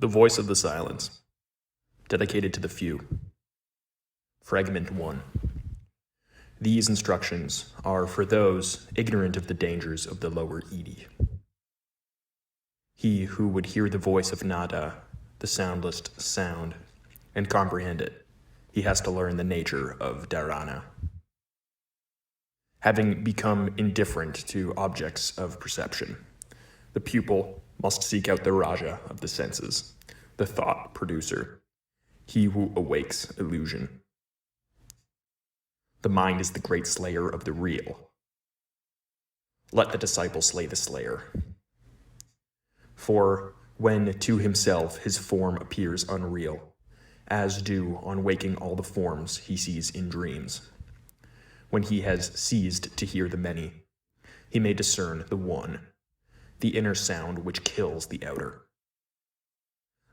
The Voice of the Silence, dedicated to the few. Fragment 1. These instructions are for those ignorant of the dangers of the lower Edi. He who would hear the voice of Nada, the soundless sound, and comprehend it, he has to learn the nature of Dharana. Having become indifferent to objects of perception, the pupil must seek out the Raja of the senses, the thought producer, he who awakes illusion. The mind is the great slayer of the real. Let the disciple slay the slayer. For when to himself his form appears unreal, as do on waking all the forms he sees in dreams, when he has ceased to hear the many, he may discern the one, the inner sound which kills the outer.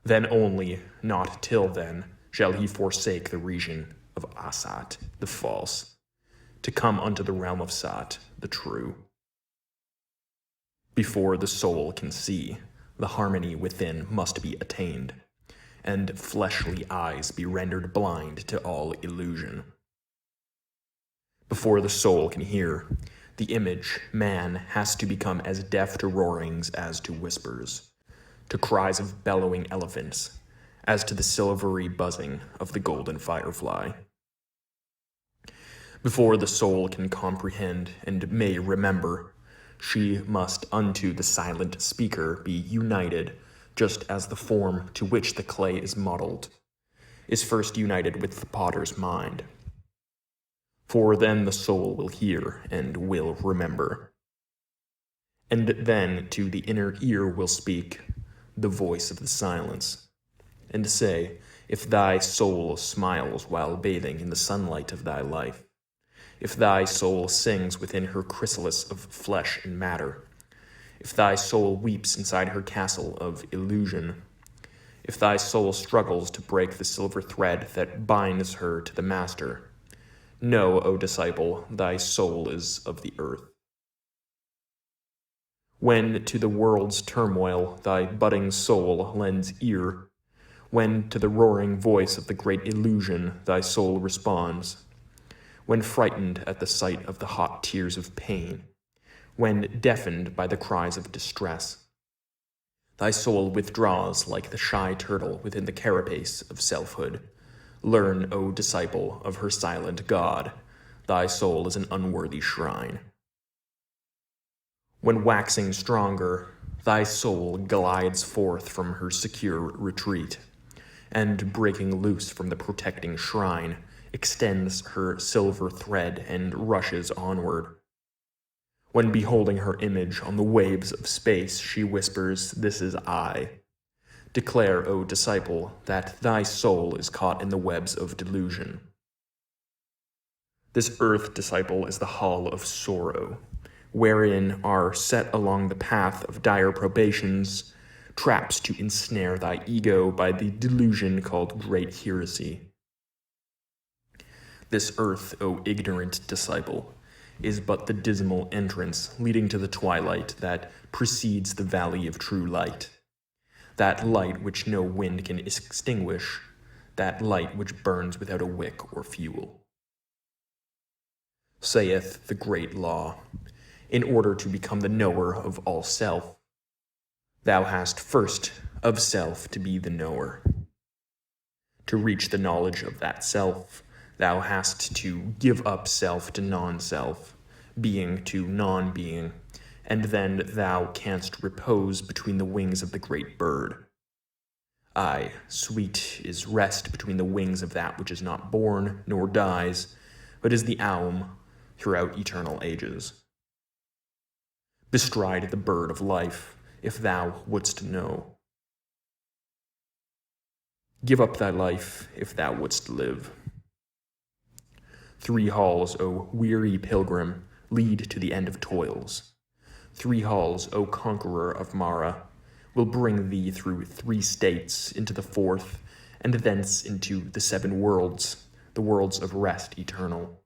Then only, not till then, shall he forsake the region of Asat, the false, to come unto the realm of Sat, the true. Before the soul can see, the harmony within must be attained, and fleshly eyes be rendered blind to all illusion. Before the soul can hear, the image, man, has to become as deaf to roarings as to whispers, to cries of bellowing elephants, as to the silvery buzzing of the golden firefly. Before the soul can comprehend and may remember, she must unto the silent speaker be united, just as the form to which the clay is modeled is first united with the potter's mind. For then the soul will hear and will remember. And then to the inner ear will speak the voice of the silence, and say, if thy soul smiles while bathing in the sunlight of thy life, if thy soul sings within her chrysalis of flesh and matter, if thy soul weeps inside her castle of illusion, if thy soul struggles to break the silver thread that binds her to the master, know, O disciple, thy soul is of the earth. When to the world's turmoil thy budding soul lends ear, when to the roaring voice of the great illusion thy soul responds, when frightened at the sight of the hot tears of pain, when deafened by the cries of distress, thy soul withdraws like the shy turtle within the carapace of selfhood. Learn, O disciple, of her silent God, thy soul is an unworthy shrine. When waxing stronger, thy soul glides forth from her secure retreat, and breaking loose from the protecting shrine, extends her silver thread and rushes onward. When beholding her image on the waves of space, she whispers, "This is I." Declare, O disciple, that thy soul is caught in the webs of delusion. This earth, disciple, is the hall of sorrow, wherein are set along the path of dire probations traps to ensnare thy ego by the delusion called great heresy. This earth, O ignorant disciple, is but the dismal entrance leading to the twilight that precedes the valley of true light. That light which no wind can extinguish, that light which burns without a wick or fuel. Saith the great law, in order to become the knower of all self, thou hast first of self to be the knower. To reach the knowledge of that self, thou hast to give up self to non-self, being to non-being, and then thou canst repose between the wings of the great bird. Aye, sweet is rest between the wings of that which is not born nor dies, but is the aum throughout eternal ages. Bestride the bird of life, if thou wouldst know. Give up thy life, if thou wouldst live. 3 halls, O weary pilgrim, lead to the end of toils. 3 halls, O conqueror of Mara, will bring thee through 3 states into the 4th, and thence into the 7 worlds, the worlds of rest eternal.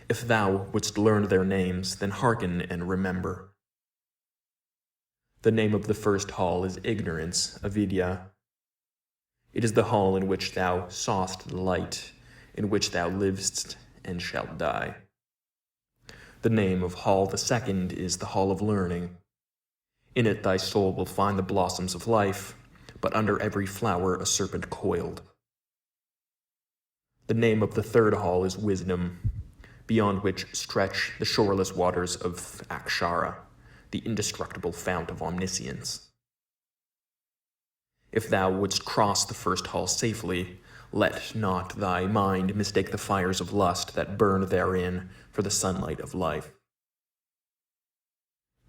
If thou wouldst learn their names, then hearken and remember. The name of the first hall is ignorance, avidya. It is the hall in which thou saw'st the light, in which thou liv'st and shalt die. The name of hall the second is the hall of learning. In it thy soul will find the blossoms of life, but under every flower a serpent coiled. The name of the third hall is wisdom, beyond which stretch the shoreless waters of Akshara, the indestructible fount of omniscience. If thou wouldst cross the first hall safely, let not thy mind mistake the fires of lust that burn therein for the sunlight of life.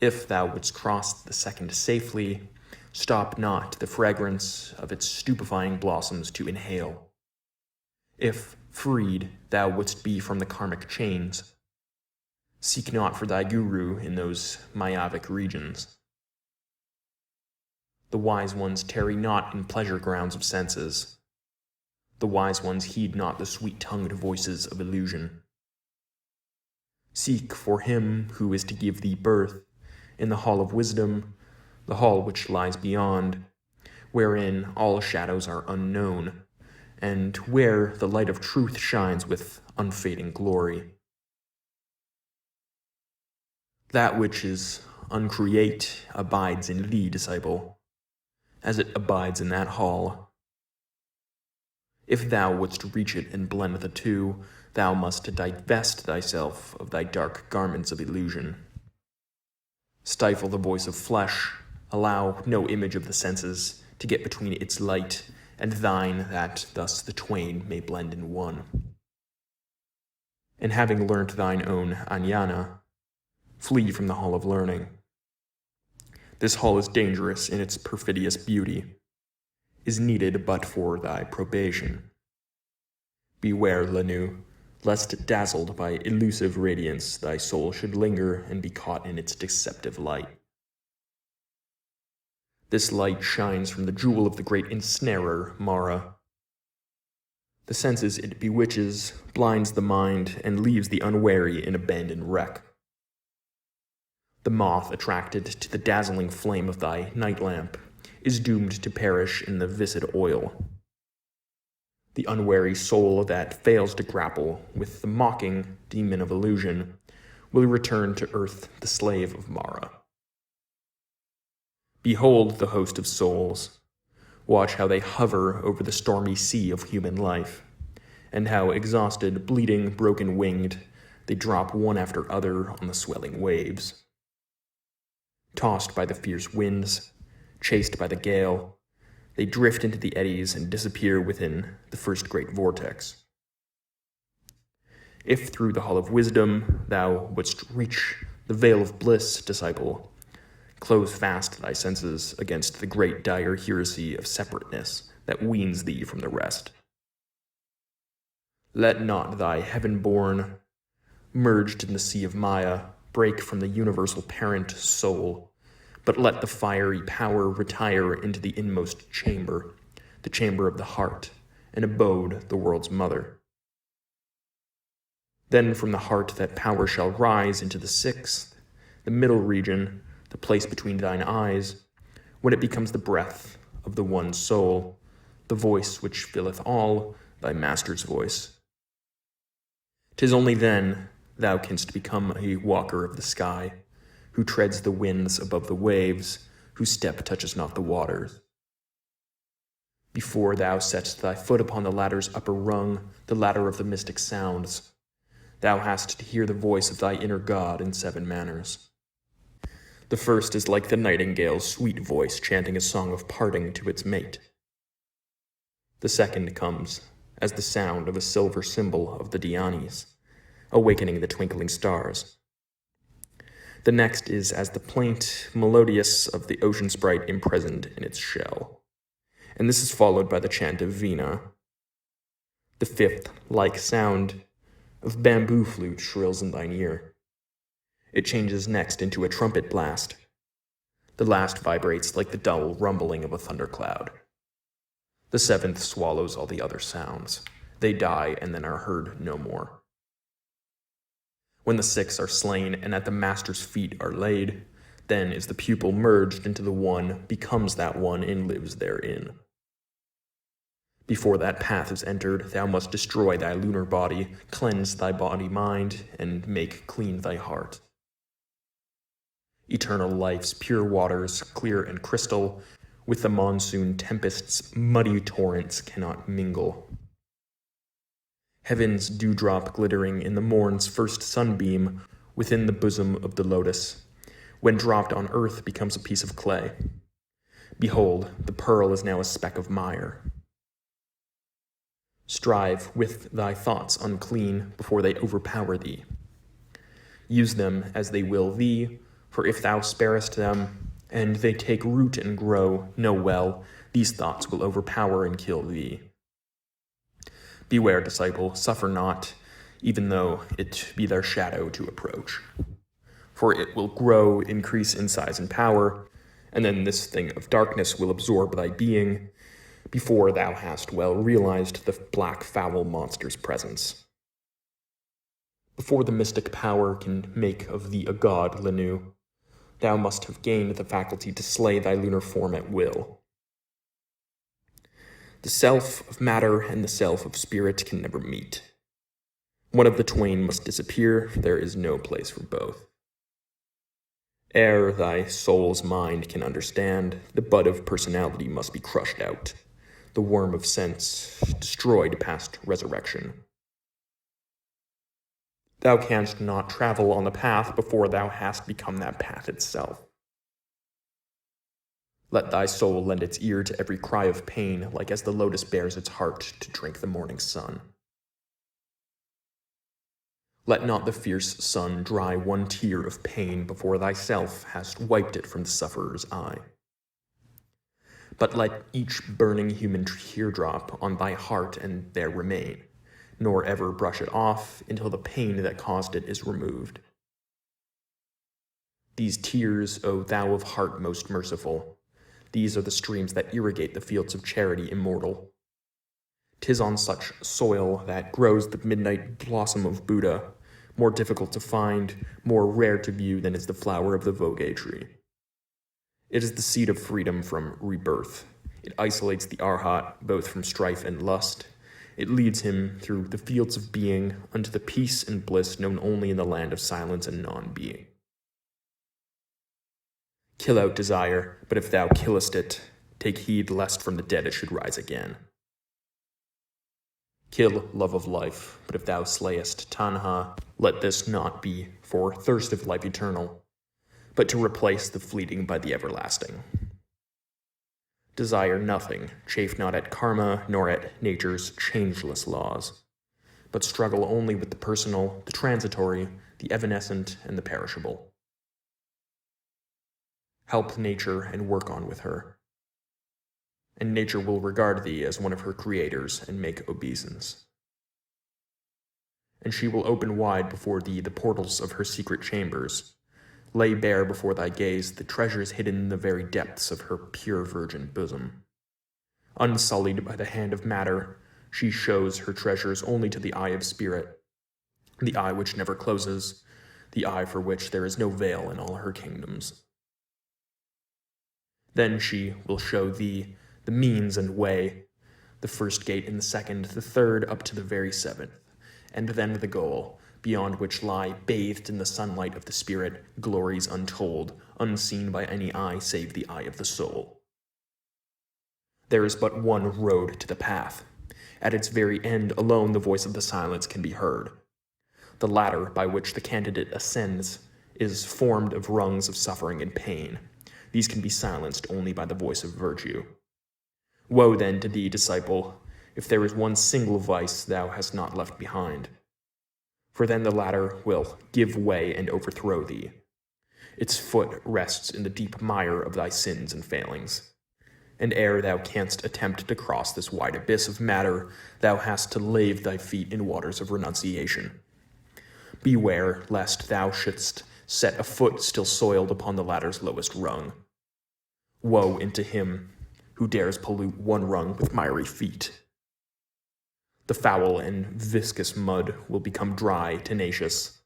If thou wouldst cross the second safely, stop not the fragrance of its stupefying blossoms to inhale. If, freed, thou wouldst be from the karmic chains, seek not for thy guru in those myopic regions. The wise ones tarry not in pleasure grounds of senses. The wise ones heed not the sweet-tongued voices of illusion. Seek for him who is to give thee birth in the hall of wisdom, the hall which lies beyond, wherein all shadows are unknown, and where the light of truth shines with unfading glory. That which is uncreate abides in thee, disciple, as it abides in that hall. If thou wouldst reach it and blend the two, thou must divest thyself of thy dark garments of illusion. Stifle the voice of flesh, allow no image of the senses to get between its light and thine, that thus the twain may blend in one. And having learnt thine own jnana, flee from the hall of learning. This hall is dangerous in its perfidious beauty, is needed but for thy probation. Beware, Lanu, lest dazzled by elusive radiance thy soul should linger and be caught in its deceptive light. This light shines from the jewel of the great ensnarer, Mara. The senses it bewitches, blinds the mind, and leaves the unwary in abandoned wreck. The moth attracted to the dazzling flame of thy night lamp is doomed to perish in the viscid oil. The unwary soul that fails to grapple with the mocking demon of illusion will return to earth the slave of Mara. Behold the host of souls. Watch how they hover over the stormy sea of human life, and how exhausted, bleeding, broken-winged, they drop one after other on the swelling waves. Tossed by the fierce winds, chased by the gale, they drift into the eddies and disappear within the first great vortex. If through the hall of wisdom thou wouldst reach the veil of bliss, disciple, close fast thy senses against the great dire heresy of separateness that weans thee from the rest. Let not thy heaven-born, merged in the sea of Maya, break from the universal parent soul, but let the fiery power retire into the inmost chamber, the chamber of the heart, and abode the world's mother. Then from the heart that power shall rise into the sixth, the middle region, the place between thine eyes, when it becomes the breath of the one soul, the voice which filleth all, thy master's voice. 'Tis only then thou canst become a walker of the sky, who treads the winds above the waves, whose step touches not the waters. Before thou settest thy foot upon the ladder's upper rung, the ladder of the mystic sounds, thou hast to hear the voice of thy inner God in 7 manners. The first is like the nightingale's sweet voice chanting a song of parting to its mate. The second comes as the sound of a silver cymbal of the Dhyanis, awakening the twinkling stars. The next is as the plaint melodious of the ocean sprite imprisoned in its shell, and this is followed by the chant of Veena. The fifth, like sound of bamboo flute, shrills in thine ear. It changes next into a trumpet blast. The last vibrates like the dull rumbling of a thundercloud. The seventh swallows all the other sounds. They die and then are heard no more. When the 6 are slain and at the master's feet are laid, Then is the pupil merged into the one, becomes that one, and lives therein. Before that path is entered, thou must destroy thy lunar body, cleanse thy body-mind, and make clean thy heart. Eternal life's pure waters, clear and crystal, with the monsoon tempest's muddy torrents cannot mingle. Heaven's dewdrop glittering in the morn's first sunbeam within the bosom of the lotus, when dropped on earth becomes a piece of clay. Behold, the pearl is now a speck of mire. Strive with thy thoughts unclean before they overpower thee. Use them as they will thee, for if thou sparest them, and they take root and grow, know well, these thoughts will overpower and kill thee. Beware, disciple, suffer not, even though it be their shadow to approach. For it will grow, increase in size and power, and then this thing of darkness will absorb thy being, before thou hast well realized the black foul monster's presence. Before the mystic power can make of thee a god, Lenu, thou must have gained the faculty to slay thy lunar form at will. The self of matter and the self of spirit can never meet. One of the twain must disappear, for there is no place for both. Ere thy soul's mind can understand, the bud of personality must be crushed out, the worm of sense destroyed past resurrection. Thou canst not travel on the path before thou hast become that path itself. Let thy soul lend its ear to every cry of pain, like as the lotus bears its heart to drink the morning sun. Let not the fierce sun dry one tear of pain before thyself hast wiped it from the sufferer's eye. But let each burning human teardrop on thy heart and there remain, nor ever brush it off until the pain that caused it is removed. These tears, O thou of heart most merciful, these are the streams that irrigate the fields of charity immortal. 'Tis on such soil that grows the midnight blossom of Buddha, more difficult to find, more rare to view than is the flower of the voge tree. It is the seed of freedom from rebirth. It isolates the arhat both from strife and lust. It leads him through the fields of being unto the peace and bliss known only in the land of silence and non-being. Kill out desire, but if thou killest it, take heed lest from the dead it should rise again. Kill love of life, but if thou slayest tanha, let this not be for thirst of life eternal, but to replace the fleeting by the everlasting. Desire nothing, chafe not at karma, nor at nature's changeless laws, but struggle only with the personal, the transitory, the evanescent, and the perishable. Help nature and work on with her, and nature will regard thee as one of her creators and make obeisance. And she will open wide before thee the portals of her secret chambers, lay bare before thy gaze the treasures hidden in the very depths of her pure virgin bosom. Unsullied by the hand of matter, she shows her treasures only to the eye of spirit, the eye which never closes, the eye for which there is no veil in all her kingdoms. Then she will show thee the means and way, the first gate and the second, the third up to the very seventh, and then the goal, beyond which lie, bathed in the sunlight of the spirit, glories untold, unseen by any eye save the eye of the soul. There is but one road to the path. At its very end alone the voice of the silence can be heard. The ladder by which the candidate ascends is formed of rungs of suffering and pain. These can be silenced only by the voice of virtue. Woe then to thee, disciple, if there is one single vice thou hast not left behind. For then the ladder will give way and overthrow thee. Its foot rests in the deep mire of thy sins and failings. And ere thou canst attempt to cross this wide abyss of matter, thou hast to lave thy feet in waters of renunciation. Beware lest thou shouldst set a foot still soiled upon the ladder's lowest rung. Woe unto him who dares pollute one rung with miry feet. The foul and viscous mud will become dry, tenacious.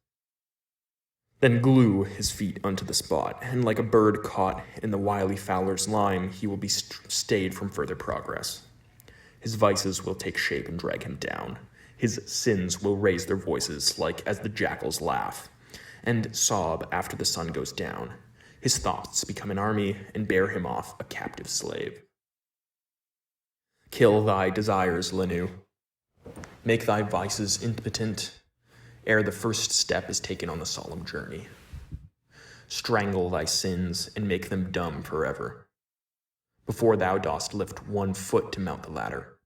Then glue his feet unto the spot, and like a bird caught in the wily fowler's lime, he will be stayed from further progress. His vices will take shape and drag him down. His sins will raise their voices like as the jackals laugh, and sob after the sun goes down. His thoughts become an army and bear him off a captive slave. Kill thy desires, Lenu. Make thy vices impotent, ere the first step is taken on the solemn journey. Strangle thy sins and make them dumb forever, before thou dost lift one foot to mount the ladder.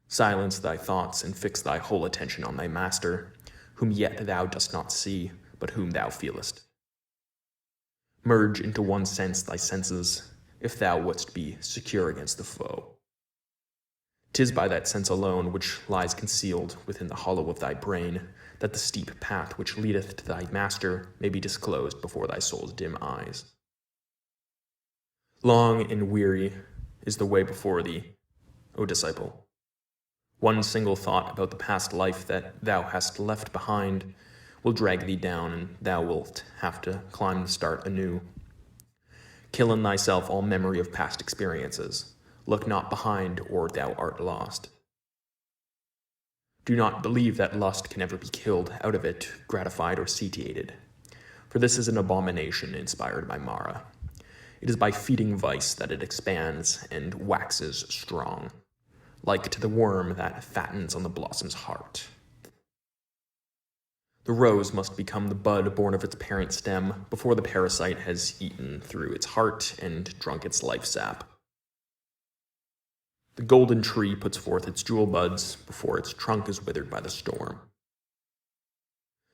Silence thy thoughts and fix thy whole attention on thy master, whom yet thou dost not see, but whom thou feelest. Merge into one sense thy senses, if thou wouldst be secure against the foe. 'Tis by that sense alone which lies concealed within the hollow of thy brain, that the steep path which leadeth to thy master may be disclosed before thy soul's dim eyes. Long and weary is the way before thee, O disciple. One single thought about the past life that thou hast left behind will drag thee down, and thou wilt have to climb the start anew. Kill in thyself all memory of past experiences. Look not behind, or thou art lost. Do not believe that lust can ever be killed out of it, gratified, or satiated, for this is an abomination inspired by Mara. It is by feeding vice that it expands and waxes strong, like to the worm that fattens on the blossom's heart. The rose must become the bud born of its parent stem before the parasite has eaten through its heart and drunk its life sap. The golden tree puts forth its jewel buds before its trunk is withered by the storm.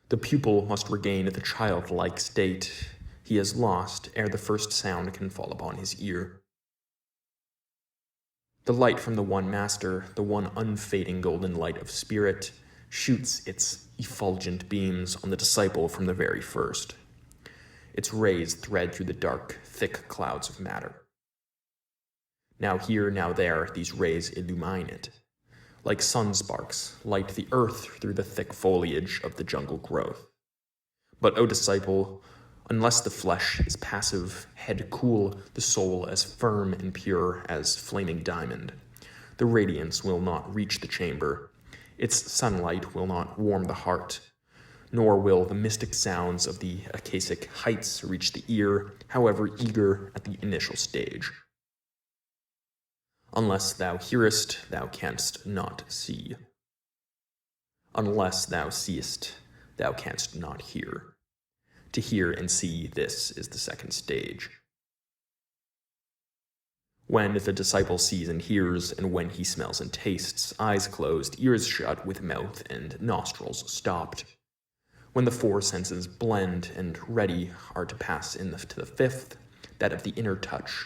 The pupil must regain the childlike state he has lost ere the first sound can fall upon his ear. The light from the one master, the one unfading golden light of spirit, shoots its effulgent beams on the disciple from the very first. Its rays thread through the dark, thick clouds of matter. Now here, now there, these rays illumine it. Like sun sparks, light the earth through the thick foliage of the jungle growth. But, O disciple, unless the flesh is passive, head cool, the soul as firm and pure as flaming diamond, the radiance will not reach the chamber. Its sunlight will not warm the heart, nor will the mystic sounds of the Akasic heights reach the ear, however eager at the initial stage. Unless thou hearest, thou canst not see. Unless thou seest, thou canst not hear. To hear and see, this is the second stage. When the disciple sees and hears, and when he smells and tastes, eyes closed, ears shut, with mouth and nostrils stopped. When the four senses blend and ready are to pass to the fifth, that of the inner touch,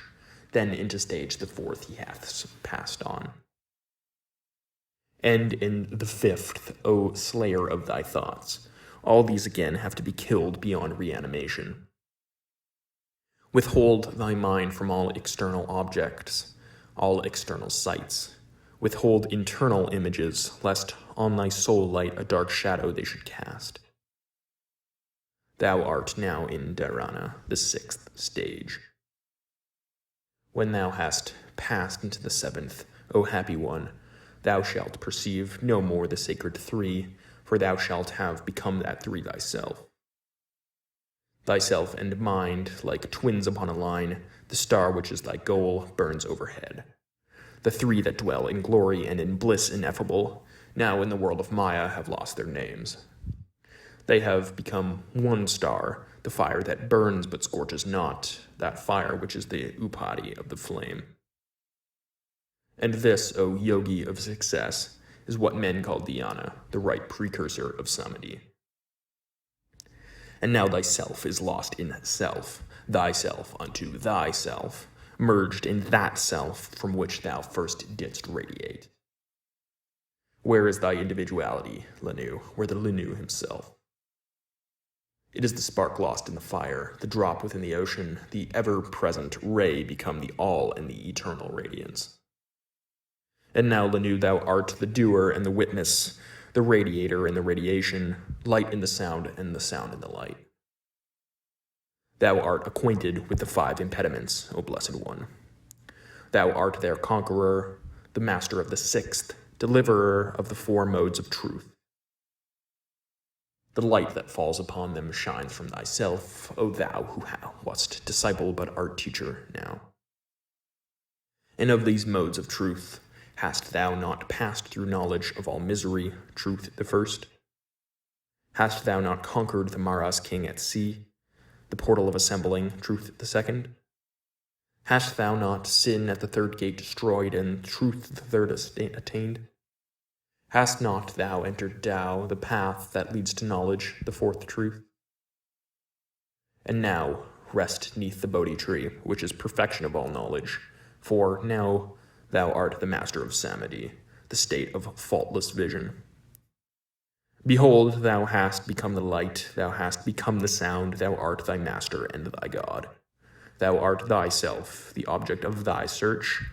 then into stage the fourth he hath passed on. And in the fifth, O slayer of thy thoughts, all these again have to be killed beyond reanimation. Withhold thy mind from all external objects, all external sights. Withhold internal images, lest on thy soul light a dark shadow they should cast. Thou art now in Dharana, the sixth stage. When thou hast passed into the seventh, O happy one, thou shalt perceive no more the sacred three, for thou shalt have become that three thyself. Thyself and mind, like twins upon a line, the star which is thy goal burns overhead. The three that dwell in glory and in bliss ineffable, now in the world of Maya have lost their names. They have become one star, the fire that burns but scorches not, that fire which is the upadi of the flame. And this, O yogi of success, is what men call dhyana, the right precursor of samadhi. And now thyself is lost in self, thyself unto thyself, merged in that self from which thou first didst radiate. Where is thy individuality, Lenu, where the Lenu himself? It is the spark lost in the fire, the drop within the ocean, the ever-present ray become the all and the eternal radiance. And now, Lenu, thou art the doer and the witness, the radiator and the radiation, light in the sound and the sound in the light. Thou art acquainted with the 5 impediments, O Blessed One. Thou art their conqueror, the master of the 6th, deliverer of the 4 modes of truth. The light that falls upon them shines from thyself, O thou who wast disciple but art teacher now. And of these modes of truth, hast thou not passed through knowledge of all misery, truth the first? Hast thou not conquered the Maras king at sea, the portal of assembling, truth the second? Hast thou not sin at the 3rd gate destroyed, and truth the 3rd attained? Hast not thou entered Tao, the path that leads to knowledge, the 4th truth? And now rest neath the Bodhi tree, which is perfection of all knowledge, for now thou art the master of samadhi, the state of faultless vision. Behold, thou hast become the light, thou hast become the sound, thou art thy master and thy God. Thou art thyself, the object of thy search,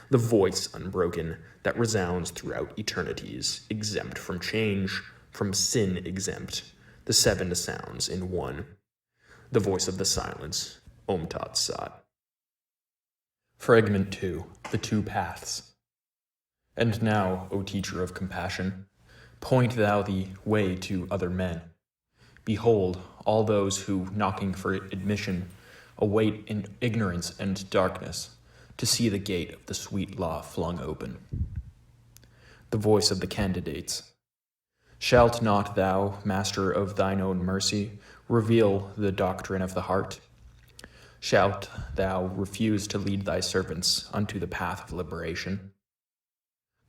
the voice unbroken that resounds throughout eternities, exempt from change, from sin exempt, the 7 sounds in one, the voice of the silence, Om Tat Sat. Fragment 2, The 2 Paths. And now, O teacher of compassion, point thou the way to other men. Behold, all those who, knocking for admission, await in ignorance and darkness, to see the gate of the sweet law flung open. The voice of the candidates. Shalt not thou, master of thine own mercy, reveal the doctrine of the heart? Shalt thou refuse to lead thy servants unto the path of liberation?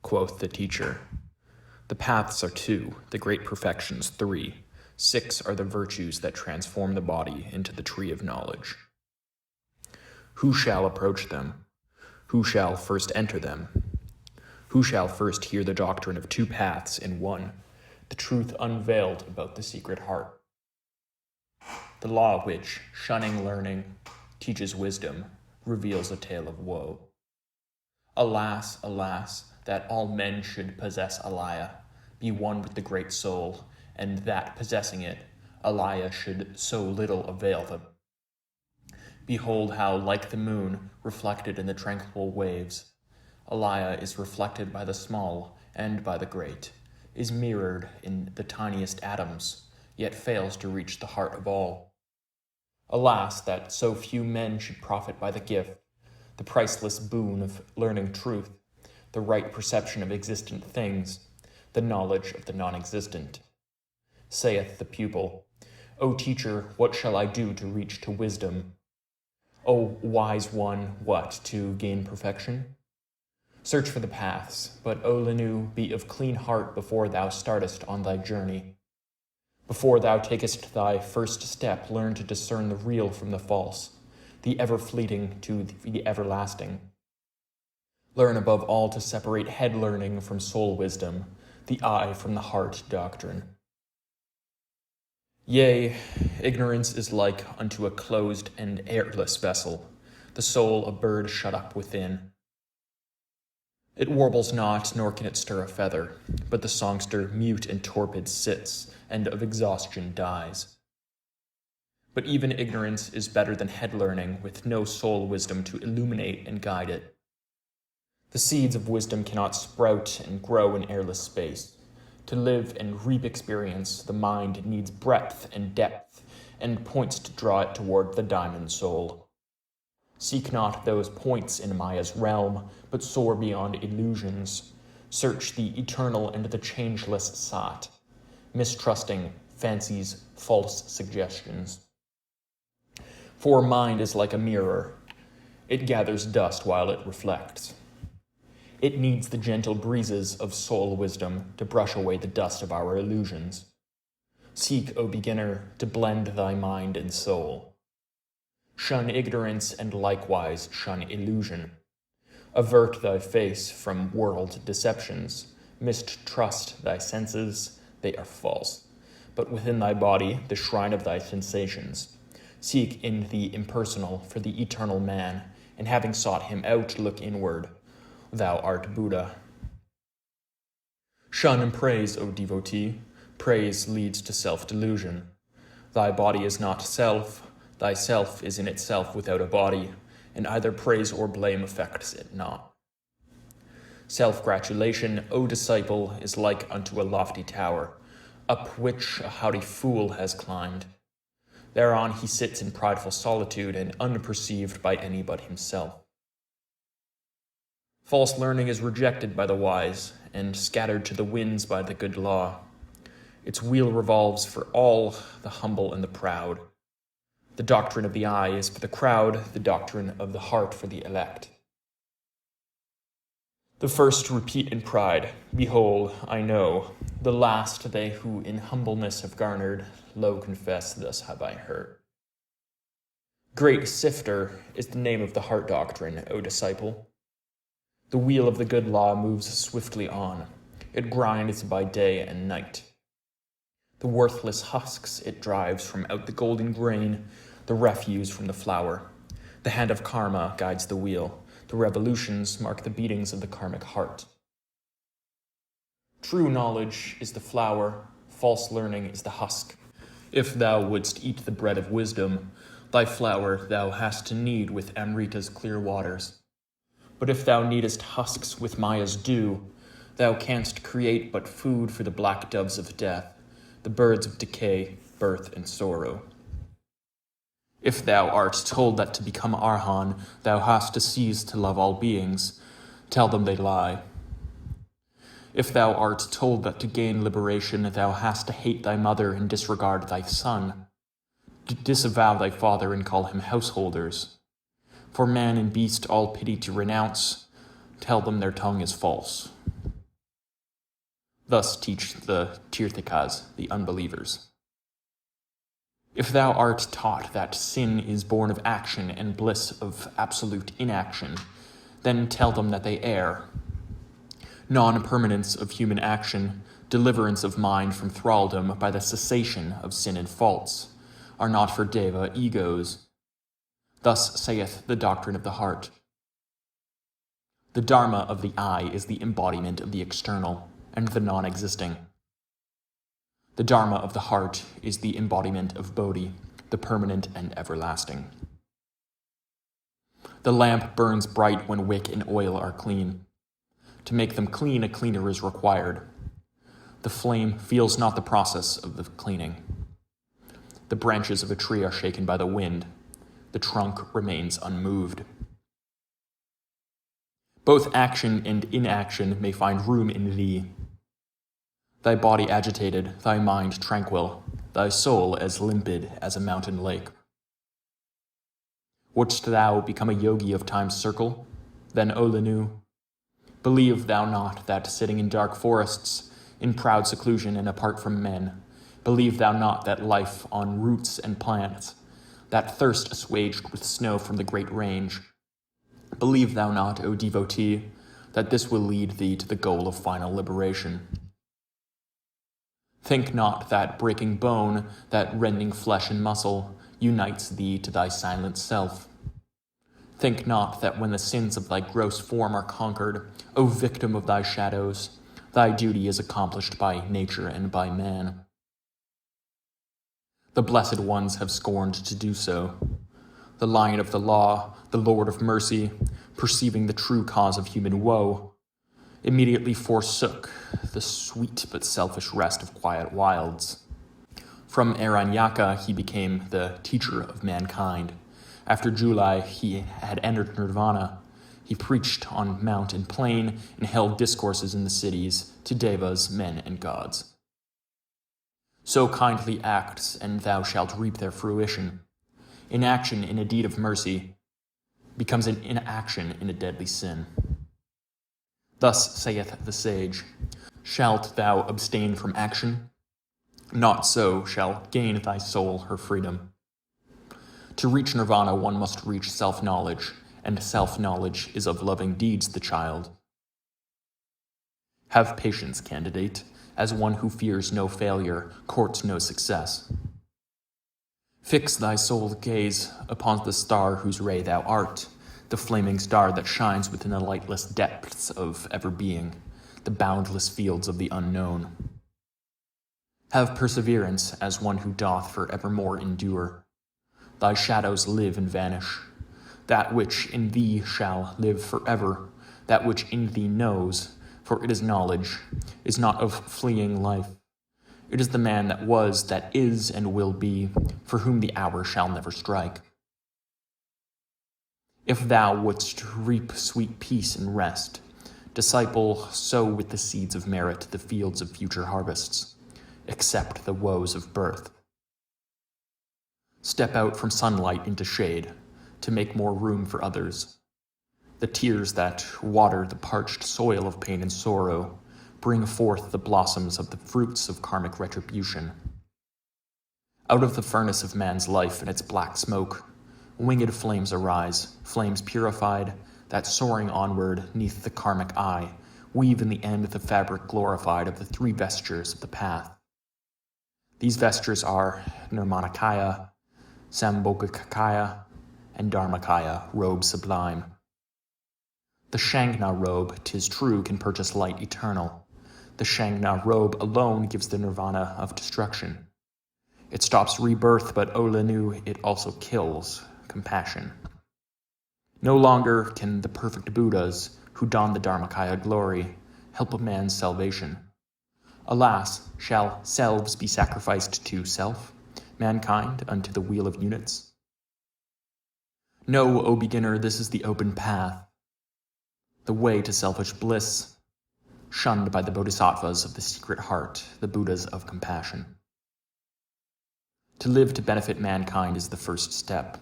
Quoth the teacher, the paths are 2, the great perfections 3, 6 are the virtues that transform the body into the tree of knowledge. Who shall approach them? Who shall first enter them? Who shall first hear the doctrine of 2 paths in one, the truth unveiled about the secret heart? The law which, shunning learning, teaches wisdom, reveals a tale of woe. Alas, alas, that all men should possess Alaya, be one with the great soul, and that possessing it, Alaya should so little avail them. Behold how, like the moon, reflected in the tranquil waves, Alaya is reflected by the small and by the great, is mirrored in the tiniest atoms, yet fails to reach the heart of all. Alas, that so few men should profit by the gift, the priceless boon of learning truth, the right perception of existent things, the knowledge of the non-existent. Saith the pupil, O teacher, what shall I do to reach to wisdom? O wise one, what, to gain perfection? Search for the paths, but O Lenu, be of clean heart before thou startest on thy journey. Before thou takest thy first step, learn to discern the real from the false, the ever-fleeting to the everlasting. Learn above all to separate head learning from soul wisdom, the eye from the heart doctrine. Yea, ignorance is like unto a closed and airless vessel, the soul a bird shut up within. It warbles not, nor can it stir a feather, but the songster mute and torpid sits, and of exhaustion dies. But even ignorance is better than head learning, with no soul wisdom to illuminate and guide it. The seeds of wisdom cannot sprout and grow in airless space. To live and reap experience, the mind needs breadth and depth, and points to draw it toward the diamond soul. Seek not those points in Maya's realm, but soar beyond illusions. Search the eternal and the changeless Sat, mistrusting fancy's false suggestions. For mind is like a mirror. It gathers dust while it reflects. It needs the gentle breezes of soul wisdom to brush away the dust of our illusions. Seek, O beginner, to blend thy mind and soul. Shun ignorance and likewise shun illusion. Avert thy face from world deceptions. Mistrust thy senses, they are false. But within thy body, the shrine of thy sensations. Seek in the impersonal for the eternal man, and having sought him out, look inward. Thou art Buddha. Shun and praise, O devotee. Praise leads to self-delusion. Thy body is not self, thy self is in itself without a body, and either praise or blame affects it not. Self-gratulation, O disciple, is like unto a lofty tower, up which a haughty fool has climbed. Thereon he sits in prideful solitude and unperceived by any but himself. False learning is rejected by the wise and scattered to the winds by the good law. Its wheel revolves for all the humble and the proud. The doctrine of the eye is for the crowd, the doctrine of the heart for the elect. The first repeat in pride, behold, I know. The last they who in humbleness have garnered, lo confess, thus have I heard. Great Sifter is the name of the heart doctrine, O disciple. The wheel of the good law moves swiftly on. It grinds by day and night. The worthless husks it drives from out the golden grain, the refuse from the flour. The hand of karma guides the wheel. The revolutions mark the beatings of the karmic heart. True knowledge is the flour, false learning is the husk. If thou wouldst eat the bread of wisdom, thy flour thou hast to knead with Amrita's clear waters. But if thou needest husks with Maya's dew, thou canst create but food for the black doves of death, the birds of decay, birth, and sorrow. If thou art told that to become Arhan, thou hast to cease to love all beings, tell them they lie. If thou art told that to gain liberation, thou hast to hate thy mother and disregard thy son, disavow thy father and call him householders. For man and beast all pity to renounce, tell them their tongue is false. Thus teach the Tirthikas, the unbelievers. If thou art taught that sin is born of action and bliss of absolute inaction, then tell them that they err. Non-permanence of human action, deliverance of mind from thraldom by the cessation of sin and faults, are not for deva egos. Thus saith the doctrine of the heart. The dharma of the eye is the embodiment of the external and the non-existing. The dharma of the heart is the embodiment of bodhi, the permanent and everlasting. The lamp burns bright when wick and oil are clean. To make them clean, a cleaner is required. The flame feels not the process of the cleaning. The branches of a tree are shaken by the wind. The trunk remains unmoved. Both action and inaction may find room in thee. Thy body agitated, thy mind tranquil, thy soul as limpid as a mountain lake. Wouldst thou become a yogi of time's circle? Then, O Lenu, believe thou not that sitting in dark forests, in proud seclusion and apart from men, believe thou not that life on roots and plants, that thirst assuaged with snow from the great range, believe thou not, O devotee, that this will lead thee to the goal of final liberation. Think not that breaking bone, that rending flesh and muscle, unites thee to thy silent self. Think not that when the sins of thy gross form are conquered, O victim of thy shadows, thy duty is accomplished by nature and by man. The blessed ones have scorned to do so. The Lion of the Law, the Lord of Mercy, perceiving the true cause of human woe, immediately forsook the sweet but selfish rest of quiet wilds. From Aranyaka he became the teacher of mankind. After July he had entered nirvana. He preached on mount and plain and held discourses in the cities to devas, men, and gods. So kindly acts, and thou shalt reap their fruition. Inaction in a deed of mercy becomes an inaction in a deadly sin. Thus saith the sage, shalt thou abstain from action? Not so shall gain thy soul her freedom. To reach nirvana one must reach self-knowledge, and self-knowledge is of loving deeds the child. Have patience, candidate, as one who fears no failure, courts no success. Fix thy soul's gaze upon the star whose ray thou art, the flaming star that shines within the lightless depths of ever-being, the boundless fields of the unknown. Have perseverance as one who doth for evermore endure. Thy shadows live and vanish. That which in thee shall live forever, that which in thee knows, for it is knowledge, is not of fleeing life. It is the man that was, that is, and will be, for whom the hour shall never strike. If thou wouldst reap sweet peace and rest, disciple, sow with the seeds of merit the fields of future harvests. Accept the woes of birth. Step out from sunlight into shade, to make more room for others. The tears that water the parched soil of pain and sorrow bring forth the blossoms of the fruits of karmic retribution. Out of the furnace of man's life and its black smoke, winged flames arise, flames purified, that soaring onward, neath the karmic eye, weave in the end the fabric glorified of the three vestures of the path. These vestures are Nirmanakaya, Sambhogakaya, and Dharmakaya, robe sublime. The Shangna robe, 'tis true, can purchase light eternal. The Shangna robe alone gives the nirvana of destruction. It stops rebirth, but Olenu, it also kills compassion. No longer can the perfect Buddhas, who don the Dharmakaya glory, help a man's salvation. Alas, shall selves be sacrificed to self, mankind unto the wheel of units? Know, O beginner, this is the open path, the way to selfish bliss, shunned by the bodhisattvas of the secret heart, the Buddhas of compassion. To live to benefit mankind is the first step.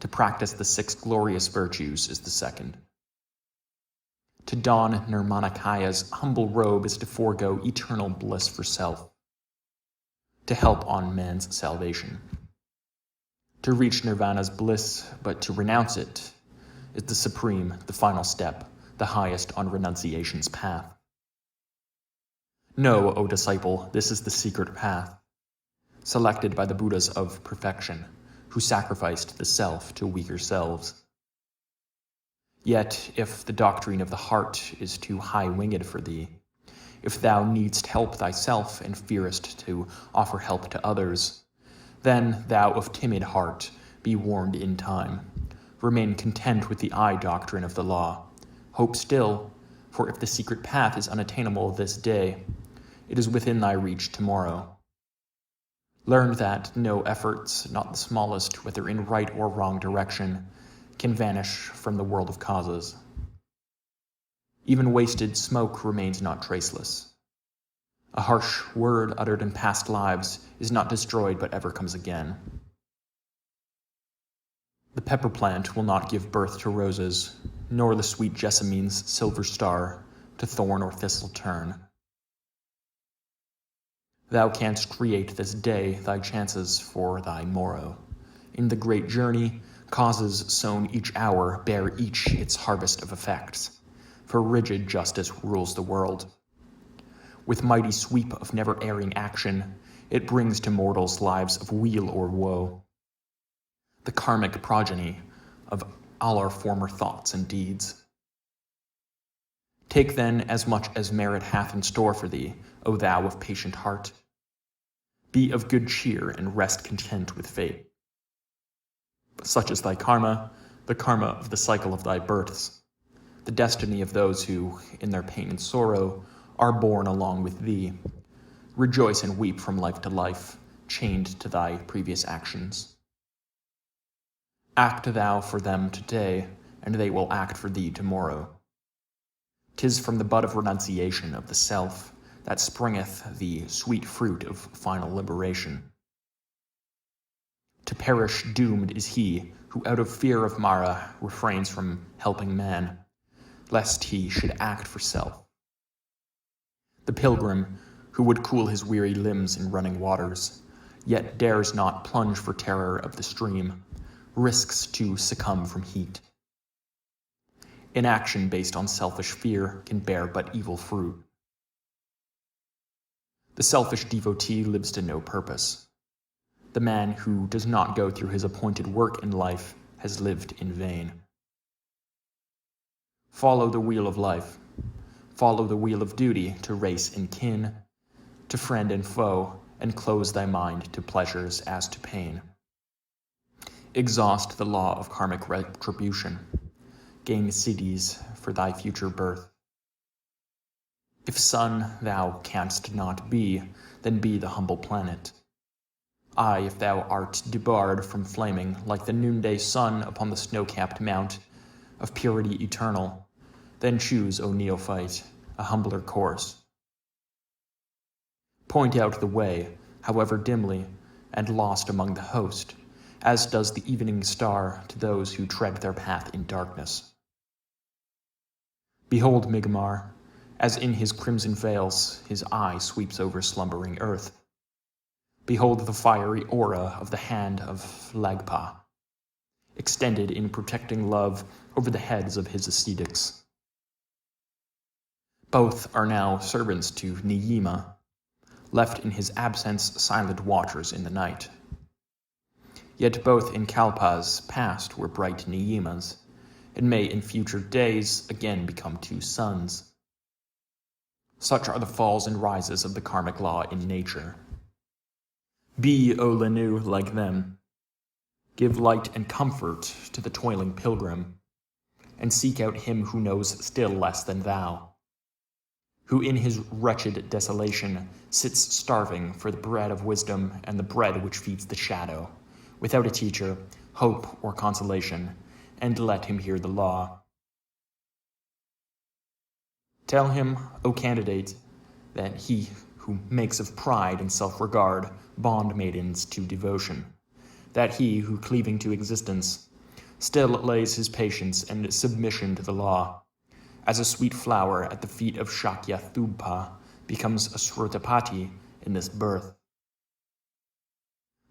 To practice the 6 glorious virtues is the second. To don Nirmanakaya's humble robe is to forego eternal bliss for self, to help on man's salvation. To reach nirvana's bliss, but to renounce it, is the supreme, the final step, the highest on renunciation's path. Know, O disciple, this is the secret path, selected by the Buddhas of perfection, who sacrificed the self to weaker selves. Yet, if the doctrine of the heart is too high-winged for thee, if thou needst help thyself and fearest to offer help to others, then thou of timid heart, be warned in time. Remain content with the I doctrine of the law. Hope still, for if the secret path is unattainable this day, it is within thy reach tomorrow. Learn that no efforts, not the smallest, whether in right or wrong direction, can vanish from the world of causes. Even wasted smoke remains not traceless. A harsh word uttered in past lives is not destroyed but ever comes again. The pepper plant will not give birth to roses, nor the sweet jessamine's silver star to thorn or thistle turn. Thou canst create this day thy chances for thy morrow. In the great journey, causes sown each hour bear each its harvest of effects, for rigid justice rules the world. With mighty sweep of never-erring action, it brings to mortals lives of weal or woe, the karmic progeny of all our former thoughts and deeds. Take then as much as merit hath in store for thee, O thou of patient heart. Be of good cheer and rest content with fate. But such is thy karma, the karma of the cycle of thy births, the destiny of those who, in their pain and sorrow, are born along with thee. Rejoice and weep from life to life, chained to thy previous actions. Act thou for them today, and they will act for thee tomorrow. 'Tis from the bud of renunciation of the self that springeth the sweet fruit of final liberation. To perish doomed is he who out of fear of Mara refrains from helping man, lest he should act for self. The pilgrim who would cool his weary limbs in running waters, yet dares not plunge for terror of the stream, risks to succumb from heat. Inaction based on selfish fear can bear but evil fruit. The selfish devotee lives to no purpose. The man who does not go through his appointed work in life has lived in vain. Follow the wheel of life. Follow the wheel of duty to race and kin, to friend and foe, and close thy mind to pleasures as to pain. Exhaust the law of karmic retribution. Gain siddhis for thy future birth. If sun thou canst not be, then be the humble planet. Aye, if thou art debarred from flaming like the noonday sun upon the snow-capped mount of purity eternal, then choose, O neophyte, a humbler course. Point out the way, however dimly, and lost among the host, as does the evening star to those who tread their path in darkness. Behold Migmar, as in his crimson veils his eye sweeps over slumbering earth. Behold the fiery aura of the hand of Lagpa, extended in protecting love over the heads of his ascetics. Both are now servants to Niyima, left in his absence silent watchers in the night. Yet both in Kalpa's past were bright Niyimas, and may in future days again become two suns. Such are the falls and rises of the karmic law in nature. Be, O Lenu, like them. Give light and comfort to the toiling pilgrim, and seek out him who knows still less than thou, who in his wretched desolation sits starving for the bread of wisdom and the bread which feeds the shadow, without a teacher, hope, or consolation, and let him hear the law. Tell him, O candidate, that he who makes of pride and self-regard bond-maidens to devotion, that he who, cleaving to existence, still lays his patience and submission to the law, as a sweet flower at the feet of Shakyathubpa becomes a Srutapati in this birth.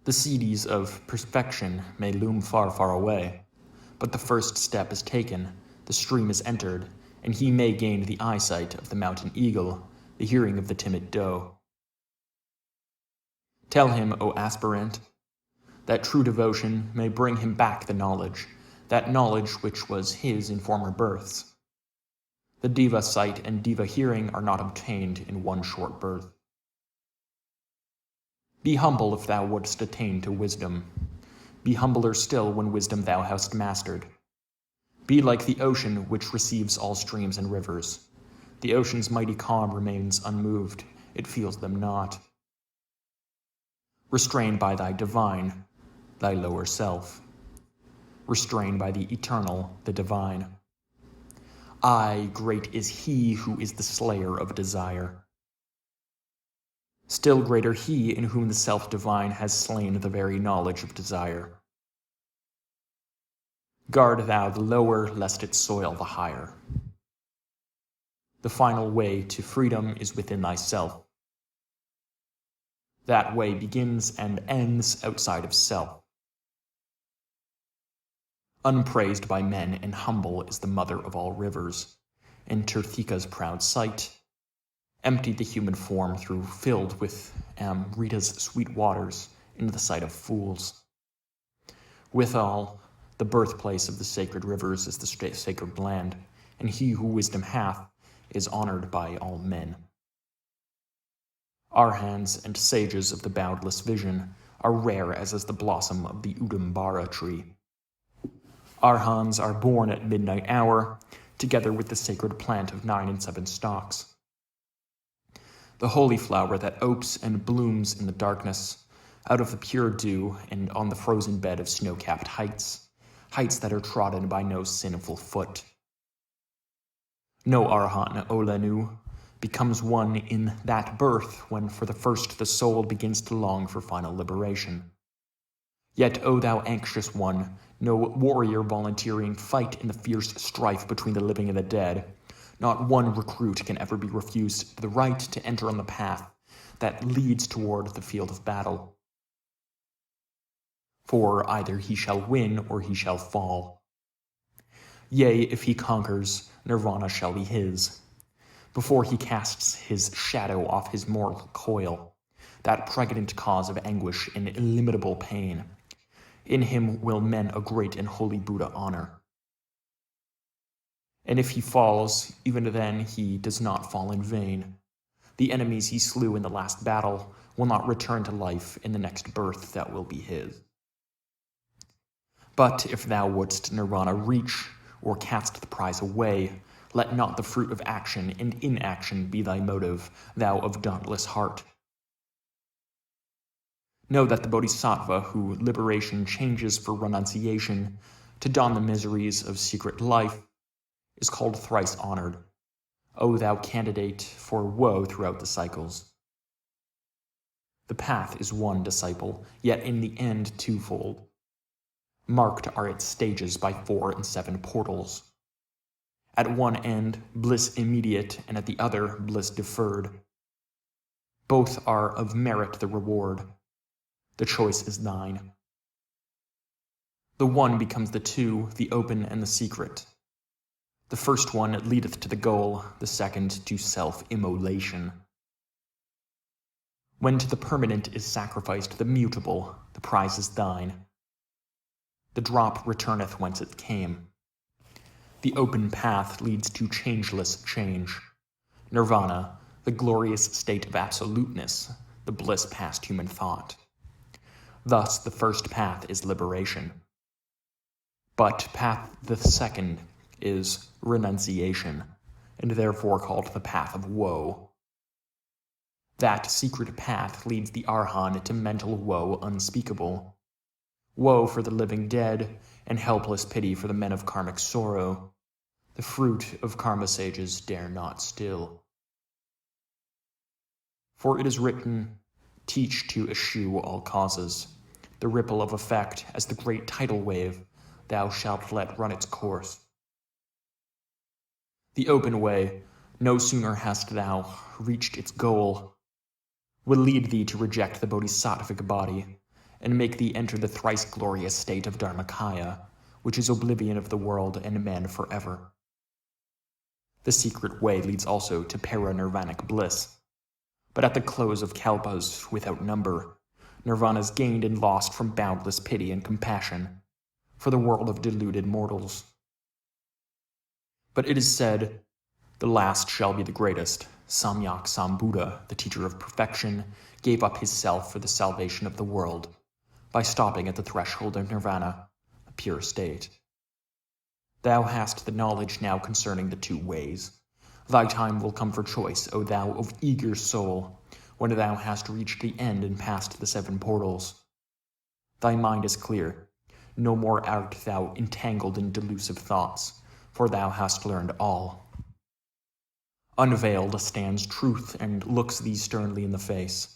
The siddhis of perfection may loom far, far away, but the first step is taken, the stream is entered, and he may gain the eyesight of the mountain eagle, the hearing of the timid doe. Tell him, O aspirant, that true devotion may bring him back the knowledge, that knowledge which was his in former births. The diva sight and diva hearing are not obtained in one short birth. Be humble if thou wouldst attain to wisdom. Be humbler still when wisdom thou hast mastered. Be like the ocean which receives all streams and rivers. The ocean's mighty calm remains unmoved, it feels them not. Restrained by thy divine, thy lower self. Restrained by the eternal, the divine. Aye, great is he who is the slayer of desire. Still greater he in whom the self-divine has slain the very knowledge of desire. Guard thou the lower, lest it soil the higher. The final way to freedom is within thyself. That way begins and ends outside of self. Unpraised by men and humble is the mother of all rivers, and Tirthika's proud sight, emptied the human form through filled with Amrita's sweet waters into the sight of fools. Withal, the birthplace of the sacred rivers is the sacred land, and he who wisdom hath is honored by all men. Arhans and sages of the boundless vision are rare as is the blossom of the Udambara tree. Arhans are born at midnight hour, together with the sacred plant of 9 and 7 stalks. The holy flower that opes and blooms in the darkness, out of the pure dew and on the frozen bed of snow-capped heights, heights that are trodden by no sinful foot. No Arhan, O Lenu, becomes one in that birth when for the first the soul begins to long for final liberation. Yet, O thou anxious one, no warrior volunteering fight in the fierce strife between the living and the dead, not one recruit can ever be refused the right to enter on the path that leads toward the field of battle. For either he shall win or he shall fall. Yea, if he conquers, nirvana shall be his. Before he casts his shadow off his mortal coil, that pregnant cause of anguish and illimitable pain, in him will men a great and holy Buddha honor. And if he falls, even then he does not fall in vain. The enemies he slew in the last battle will not return to life in the next birth that will be his. But if thou wouldst nirvana reach, or cast the prize away, let not the fruit of action and inaction be thy motive, thou of dauntless heart. Know that the bodhisattva who liberation changes for renunciation to don the miseries of secret life is called thrice honored, O thou candidate for woe throughout the cycles. The path is one disciple, yet in the end twofold. Marked are its stages by 4 and 7 portals. At one end, bliss immediate, and at the other, bliss deferred. Both are of merit the reward. The choice is thine. The one becomes the two, the open and the secret. The first one leadeth to the goal, the second to self-immolation. When to the permanent is sacrificed the mutable, the prize is thine. The drop returneth whence it came. The open path leads to changeless change. Nirvana, the glorious state of absoluteness, the bliss past human thought. Thus the first path is liberation. But path the second is renunciation, and therefore called the path of woe. That secret path leads the Arhan to mental woe unspeakable. Woe for the living dead, and helpless pity for the men of karmic sorrow. The fruit of karma sages dare not still. For it is written, teach to eschew all causes. The ripple of effect, as the great tidal wave, thou shalt let run its course. The open way, no sooner hast thou reached its goal, will lead thee to reject the bodhisattvic body, and make thee enter the thrice glorious state of Dharmakaya, which is oblivion of the world and man forever. The secret way leads also to para-nirvanic bliss, but at the close of kalpas without number, nirvana is gained and lost from boundless pity and compassion for the world of deluded mortals. But it is said, the last shall be the greatest. Samyak Sambuddha, the teacher of perfection, gave up his self for the salvation of the world by stopping at the threshold of nirvana, a pure state. Thou hast the knowledge now concerning the two ways. Thy time will come for choice, O thou of eager soul, when thou hast reached the end and passed the 7 portals. Thy mind is clear. No more art thou entangled in delusive thoughts, for thou hast learned all. Unveiled stands truth and looks thee sternly in the face.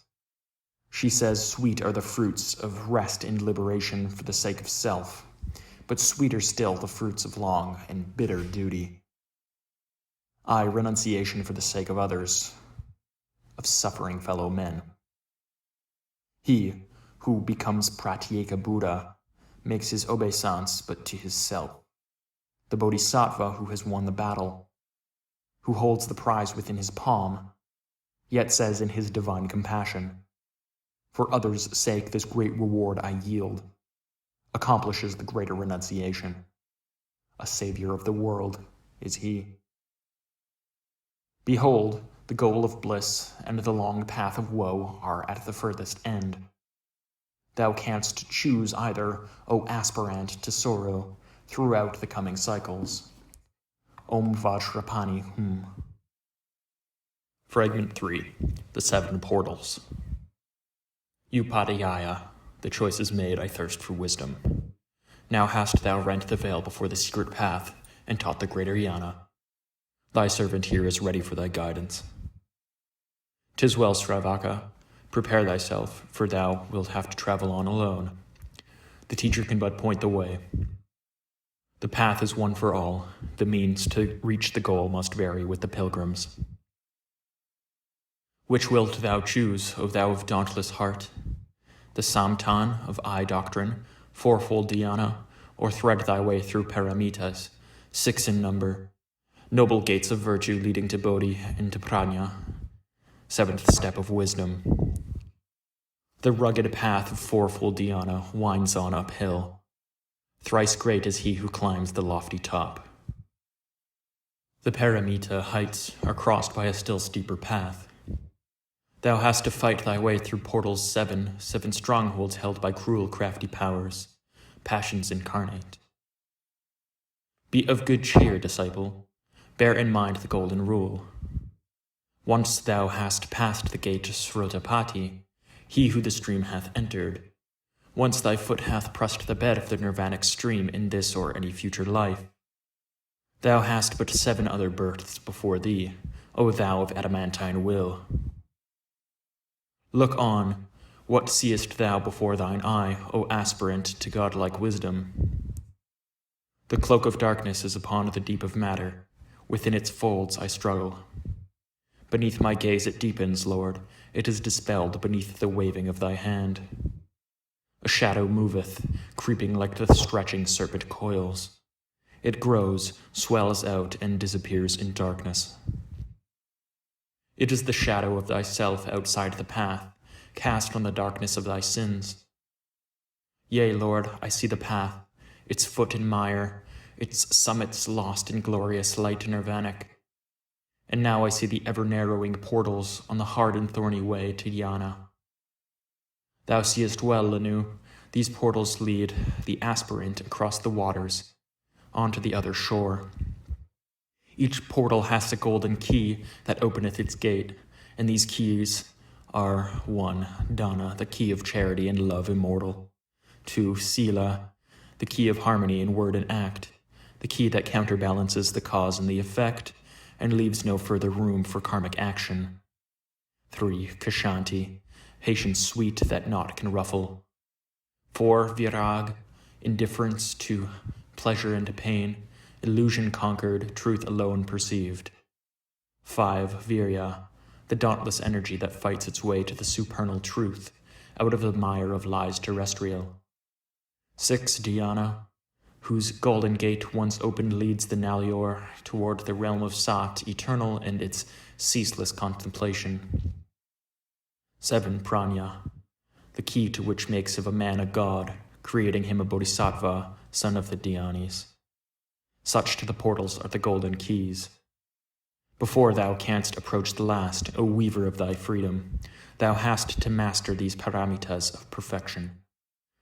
She says sweet are the fruits of rest and liberation for the sake of self, but sweeter still the fruits of long and bitter duty. Aye, renunciation for the sake of others, of suffering fellow men. He who becomes Pratyeka Buddha makes his obeisance but to his self. The bodhisattva who has won the battle, who holds the prize within his palm, yet says in his divine compassion, for others' sake this great reward I yield, accomplishes the greater renunciation. A savior of the world is he. Behold, the goal of bliss and the long path of woe are at the furthest end. Thou canst choose either, O aspirant to sorrow, throughout the coming cycles. Om Vajrapani Hum. Fragment 3. The 7 Portals. Upadhyaya, the choice is made, I thirst for wisdom. Now hast thou rent the veil before the secret path, and taught the greater jnana. Thy servant here is ready for thy guidance. 'Tis well, Sravaka. Prepare thyself, for thou wilt have to travel on alone. The teacher can but point the way. The path is one for all. The means to reach the goal must vary with the pilgrims. Which wilt thou choose, O thou of dauntless heart? The samtan of I doctrine, 4-fold dhyana, or thread thy way through paramitas, 6 in number, noble gates of virtue leading to bodhi and to prajna, 7th step of wisdom. The rugged path of 4-fold dhyana winds on uphill. Thrice great is he who climbs the lofty top. The paramita heights are crossed by a still steeper path. Thou hast to fight thy way through portals seven strongholds held by cruel, crafty powers, passions incarnate. Be of good cheer, disciple. Bear in mind the golden rule. Once thou hast passed the gate Srotapati, he who the stream hath entered, once thy foot hath pressed the bed of the nirvanic stream in this or any future life, thou hast but 7 other births before thee, O thou of adamantine will. Look on, what seest thou before thine eye, O aspirant to godlike wisdom? The cloak of darkness is upon the deep of matter, within its folds I struggle. Beneath my gaze it deepens, Lord, it is dispelled beneath the waving of thy hand. A shadow moveth, creeping like the stretching serpent coils. It grows, swells out, and disappears in darkness. It is the shadow of thyself outside the path, cast on the darkness of thy sins. Yea, Lord, I see the path, its foot in mire, its summits lost in glorious light nirvanic. And now I see the ever-narrowing portals on the hard and thorny way to Dhyana. Thou seest well, Lanu, these portals lead the aspirant across the waters, onto the other shore. Each portal has a golden key that openeth its gate, and these keys are 1. Dana, the key of charity and love immortal. 2. Sila, the key of harmony in word and act, the key that counterbalances the cause and the effect, and leaves no further room for karmic action. 3. Kshanti, patience sweet that naught can ruffle. 4. Virag, indifference to pleasure and to pain, illusion conquered, truth alone perceived. 5. Virya, the dauntless energy that fights its way to the supernal truth, out of the mire of lies terrestrial. 6. Dhyana, whose golden gate once opened leads the Nalyor toward the realm of Sat, eternal and its ceaseless contemplation. 7. Pranya, the key to which makes of a man a god, creating him a bodhisattva, son of the Dhyanis. Such to the portals are the golden keys. Before thou canst approach the last, O weaver of thy freedom, thou hast to master these paramitas of perfection.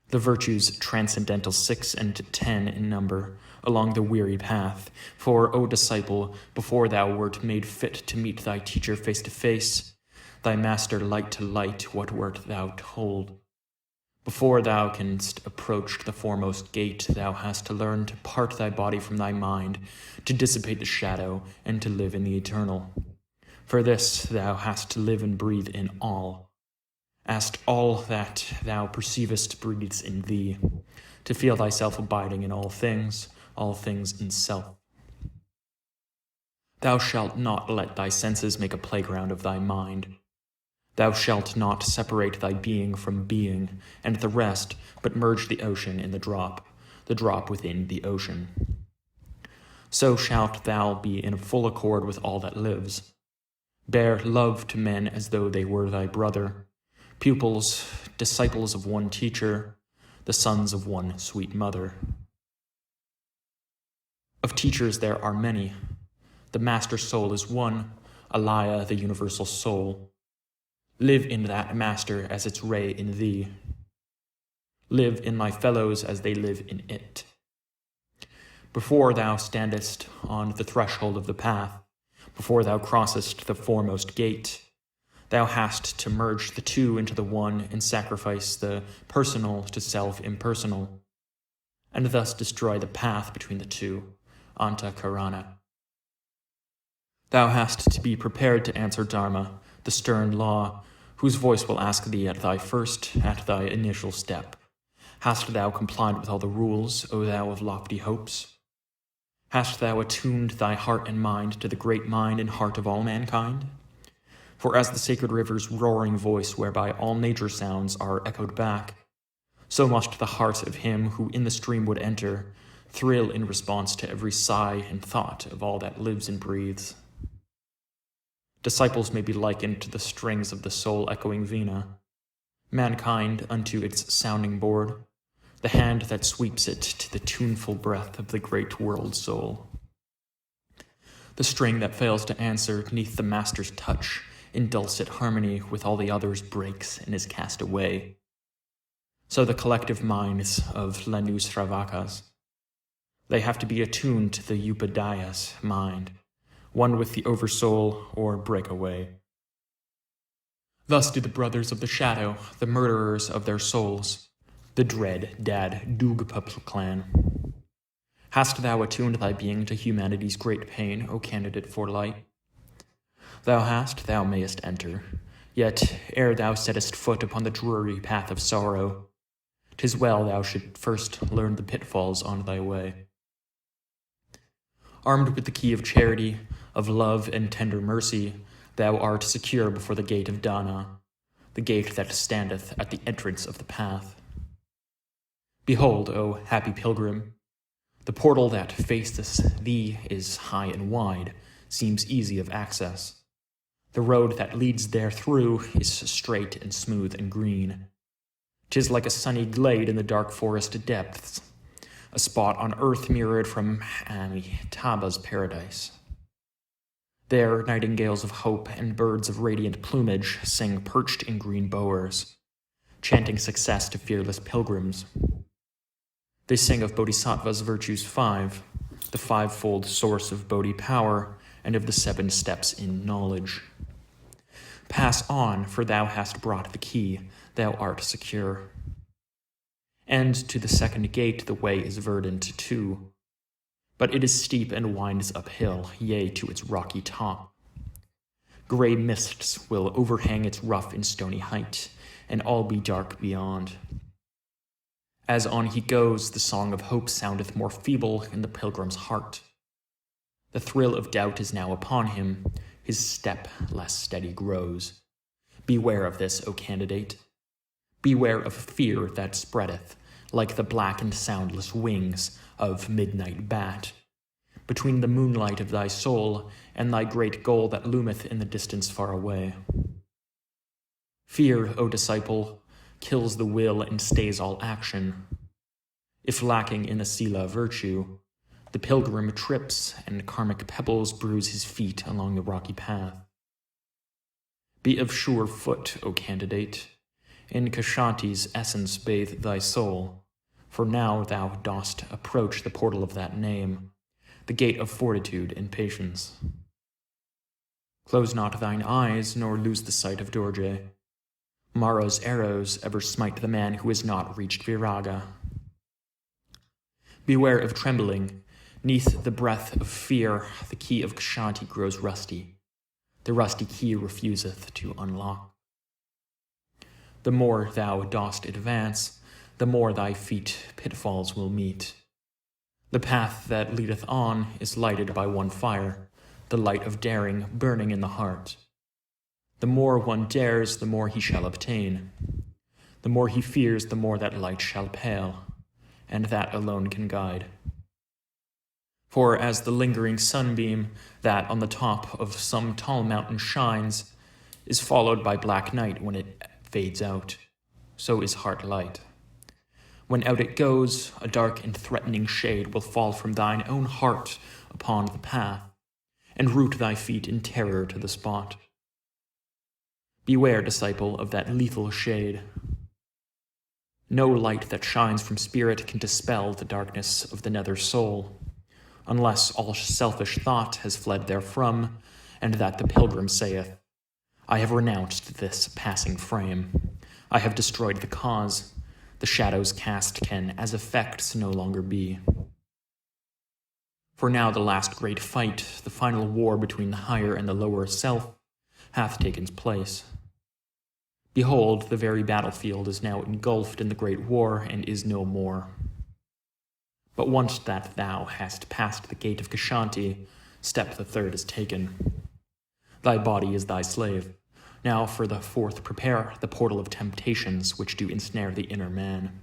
The virtues transcendental 6 and 10 in number, along the weary path. For, O disciple, before thou wert made fit to meet thy teacher face to face, thy master light to light, what wert thou told? Before thou canst approach the foremost gate, thou hast to learn to part thy body from thy mind, to dissipate the shadow, and to live in the eternal. For this thou hast to live and breathe in all. Ask all that thou perceivest breathes in thee, to feel thyself abiding in all things in self. Thou shalt not let thy senses make a playground of thy mind. Thou shalt not separate thy being from being, and the rest, but merge the ocean in the drop within the ocean. So shalt thou be in full accord with all that lives. Bear love to men as though they were thy brother, pupils, disciples of one teacher, the sons of one sweet mother. Of teachers there are many. The master soul is one, Alaya, the universal soul. Live in that master as its ray in thee. Live in thy fellows as they live in it. Before thou standest on the threshold of the path, before thou crossest the foremost gate, thou hast to merge the two into the one and sacrifice the personal to self-impersonal, and thus destroy the path between the two, Antakarana. Thou hast to be prepared to answer Dharma, the stern law, whose voice will ask thee at thy initial step. Hast thou complied with all the rules, O thou of lofty hopes? Hast thou attuned thy heart and mind to the great mind and heart of all mankind? For as the sacred river's roaring voice whereby all nature sounds are echoed back, so must the heart of him who in the stream would enter thrill in response to every sigh and thought of all that lives and breathes. Disciples may be likened to the strings of the soul-echoing vina, mankind unto its sounding board, the hand that sweeps it to the tuneful breath of the great world soul. the string that fails to answer neath the master's touch in dulcet harmony with all the others breaks and is cast away. So the collective minds of Lanusravakas, they have to be attuned to the Upadhyayas mind, one with the oversoul or break away. Thus do the brothers of the shadow, the murderers of their souls, the dread Dad Dugpa clan. Hast thou attuned thy being to humanity's great pain, O candidate for light? Thou hast, thou mayest enter, yet ere thou settest foot upon the dreary path of sorrow, 'tis well thou should first learn the pitfalls on thy way. Armed with the key of charity, of love and tender mercy, thou art secure before the gate of Dana, the gate that standeth at the entrance of the path. Behold, O happy pilgrim, the portal that faceth thee is high and wide, seems easy of access. The road that leads therethrough is straight and smooth and green. 'Tis like a sunny glade in the dark forest depths, a spot on earth mirrored from Amitabha's paradise. There nightingales of hope and birds of radiant plumage sing perched in green bowers, chanting success to fearless pilgrims. They sing of Bodhisattva's virtues 5, the 5-fold source of Bodhi power and of the 7 steps in knowledge. Pass on, for thou hast brought the key, thou art secure. And to the second gate the way is verdant too, but it is steep and winds uphill, yea, to its rocky top. Grey mists will overhang its rough and stony height, and all be dark beyond. As on he goes, the song of hope soundeth more feeble in the pilgrim's heart. The thrill of doubt is now upon him, his step less steady grows. Beware of this, O candidate. Beware of fear that spreadeth, like the black and soundless wings of midnight bat, between the moonlight of thy soul and thy great goal that loometh in the distance far away. Fear, O disciple, kills the will and stays all action. If lacking in a sila virtue, the pilgrim trips and karmic pebbles bruise his feet along the rocky path. Be of sure foot, O candidate. In Kashanti's essence bathe thy soul, for now thou dost approach the portal of that name, the gate of fortitude and patience. Close not thine eyes, nor lose the sight of Dorje. Mara's arrows ever smite the man who has not reached Viraga. Beware of trembling. Neath the breath of fear, the key of Kshanti grows rusty. The rusty key refuseth to unlock. The more thou dost advance, the more thy feet pitfalls will meet. The path that leadeth on is lighted by one fire, the light of daring burning in the heart. The more one dares, the more he shall obtain. The more he fears, the more that light shall pale, and that alone can guide. For as the lingering sunbeam that on the top of some tall mountain shines is followed by black night when it fades out, so is heart light. When out it goes, a dark and threatening shade will fall from thine own heart upon the path, and root thy feet in terror to the spot. Beware, disciple, of that lethal shade. No light that shines from spirit can dispel the darkness of the nether soul, unless all selfish thought has fled therefrom, and that the pilgrim saith, I have renounced this passing frame. I have destroyed the cause. The shadows cast can as effects no longer be. For now the last great fight, the final war between the higher and the lower self, hath taken place. Behold, the very battlefield is now engulfed in the great war and is no more. But once that thou hast passed the gate of Kshanti, step the 3rd is taken. Thy body is thy slave. Now for the 4th prepare the portal of temptations which do ensnare the inner man.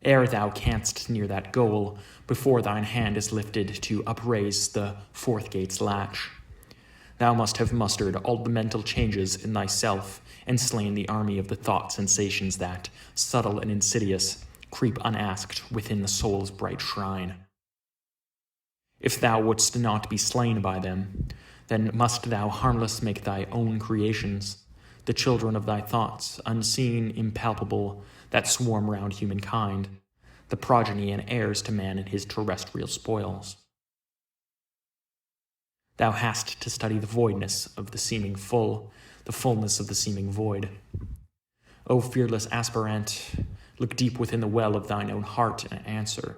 Ere thou canst near that goal, before thine hand is lifted to upraise the 4th gate's latch, thou must have mustered all the mental changes in thyself and slain the army of the thought sensations that, subtle and insidious, creep unasked within the soul's bright shrine. If thou wouldst not be slain by them, then must thou harmless make thy own creations, the children of thy thoughts, unseen, impalpable, that swarm round humankind, the progeny and heirs to man and his terrestrial spoils. Thou hast to study the voidness of the seeming full, the fullness of the seeming void. O fearless aspirant, look deep within the well of thine own heart and answer.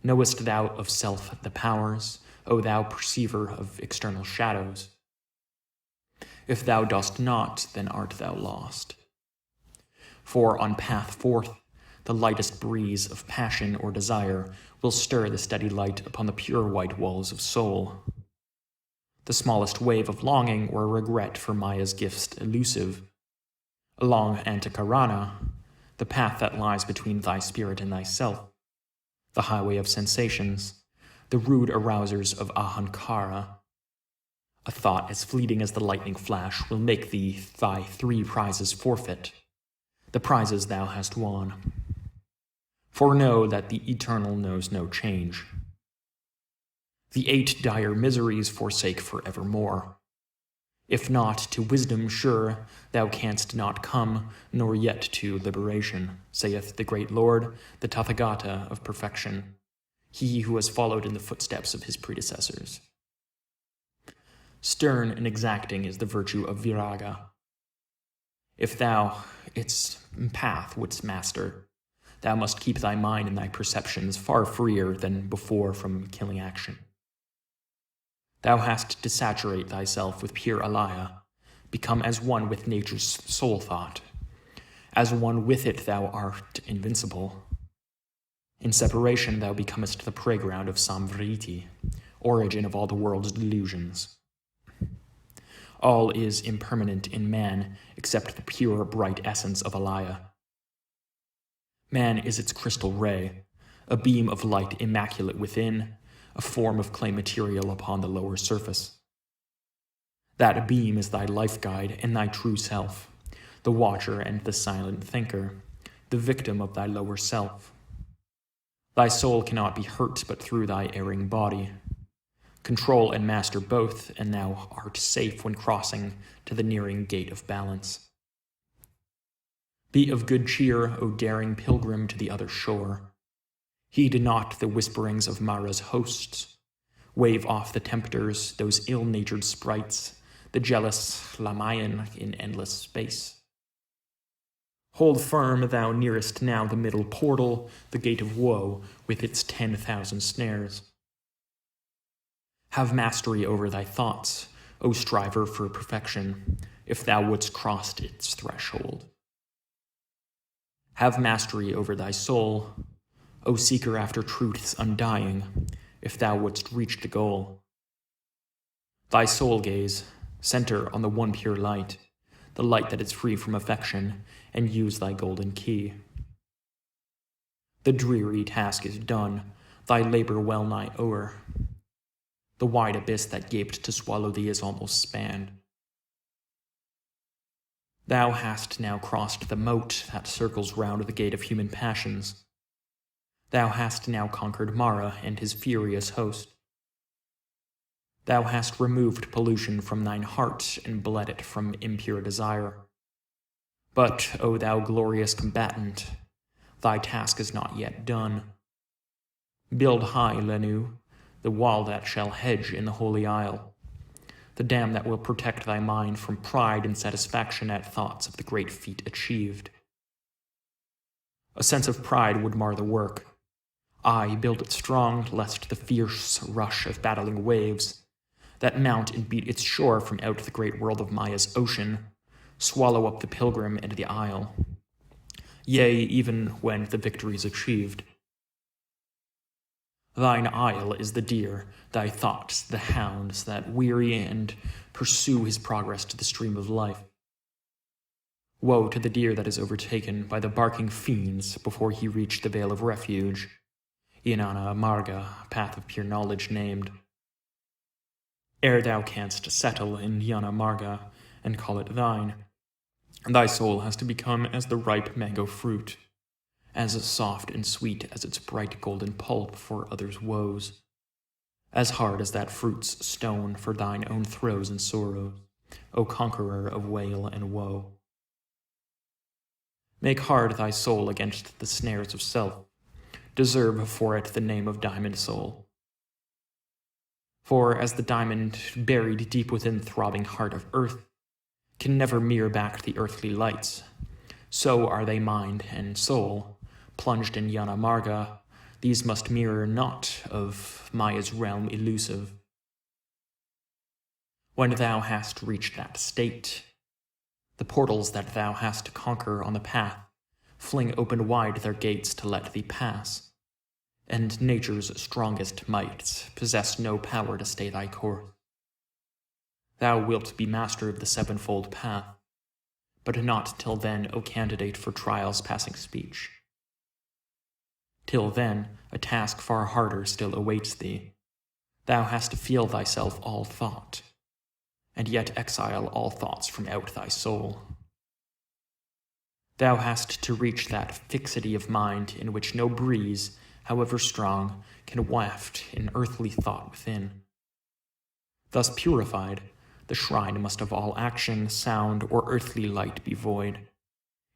Knowest thou of self the powers, O thou perceiver of external shadows? If thou dost not, then art thou lost. For on path forth, the lightest breeze of passion or desire will stir the steady light upon the pure white walls of soul. The smallest wave of longing or regret for Maya's gifts elusive. Along Antakarana, the path that lies between thy spirit and thyself, the highway of sensations, the rude arousers of ahankara. A thought as fleeting as the lightning flash will make thee thy 3 prizes forfeit, the prizes thou hast won. For know that the eternal knows no change. The 8 dire miseries forsake forevermore. If not to wisdom sure, thou canst not come, nor yet to liberation, saith the great Lord, the Tathagata of perfection, he who has followed in the footsteps of his predecessors. Stern and exacting is the virtue of viraga. If thou its path wouldst master, thou must keep thy mind and thy perceptions far freer than before from killing action. Thou hast to saturate thyself with pure alaya, become as one with nature's soul thought. As one with it thou art invincible. In separation thou becomest the playground of samvriti, origin of all the world's delusions. All is impermanent in man except the pure, bright essence of alaya. Man is its crystal ray, a beam of light immaculate within, a form of clay material upon the lower surface. That beam is thy life guide and thy true self, the watcher and the silent thinker, the victim of thy lower self. Thy soul cannot be hurt but through thy erring body. Control and master both, and thou art safe when crossing to the nearing gate of balance. Be of good cheer, O daring pilgrim to the other shore. Heed not the whisperings of Mara's hosts. Wave off the tempters, those ill-natured sprites, the jealous Lamayan in endless space. Hold firm, thou nearest now the middle portal, the gate of woe, with its 10,000 snares. Have mastery over thy thoughts, O striver for perfection, if thou wouldst cross its threshold. Have mastery over thy soul, O seeker after truth's undying, if thou wouldst reach the goal. Thy soul gaze, center on the one pure light, the light that is free from affection, and use thy golden key. The dreary task is done, thy labor well nigh o'er. The wide abyss that gaped to swallow thee is almost spanned. Thou hast now crossed the moat that circles round the gate of human passions. Thou hast now conquered Mara and his furious host. Thou hast removed pollution from thine heart and bled it from impure desire. But, O thou glorious combatant, thy task is not yet done. Build high, Lenu, the wall that shall hedge in the holy isle, the dam that will protect thy mind from pride and satisfaction at thoughts of the great feat achieved. A sense of pride would mar the work. I build it strong, lest the fierce rush of battling waves that mount and beat its shore from out the great world of Maya's ocean swallow up the pilgrim and the isle. Yea, even when the victory is achieved. Thine isle is the deer, thy thoughts the hounds that weary and pursue his progress to the stream of life. Woe to the deer that is overtaken by the barking fiends before he reach the vale of refuge, Inanna Marga, path of pure knowledge named. Ere thou canst settle in Jnana Marga and call it thine, thy soul has to become as the ripe mango fruit, as soft and sweet as its bright golden pulp for others' woes, as hard as that fruit's stone for thine own throes and sorrows, O conqueror of wail and woe. Make hard thy soul against the snares of self, deserve for it the name of diamond soul. For as the diamond buried deep within throbbing heart of earth can never mirror back the earthly lights, so are they mind and soul, plunged in jnana marga. These must mirror naught of Maya's realm elusive. When thou hast reached that state, the portals that thou hast to conquer on the path fling open wide their gates to let thee pass, and nature's strongest might possess no power to stay thy course. Thou wilt be master of the sevenfold path, but not till then, O candidate for trial's passing speech. Till then, a task far harder still awaits thee. Thou hast to feel thyself all thought, and yet exile all thoughts from out thy soul. Thou hast to reach that fixity of mind in which no breeze, however strong, can waft an earthly thought within. Thus purified, the shrine must of all action, sound, or earthly light be void.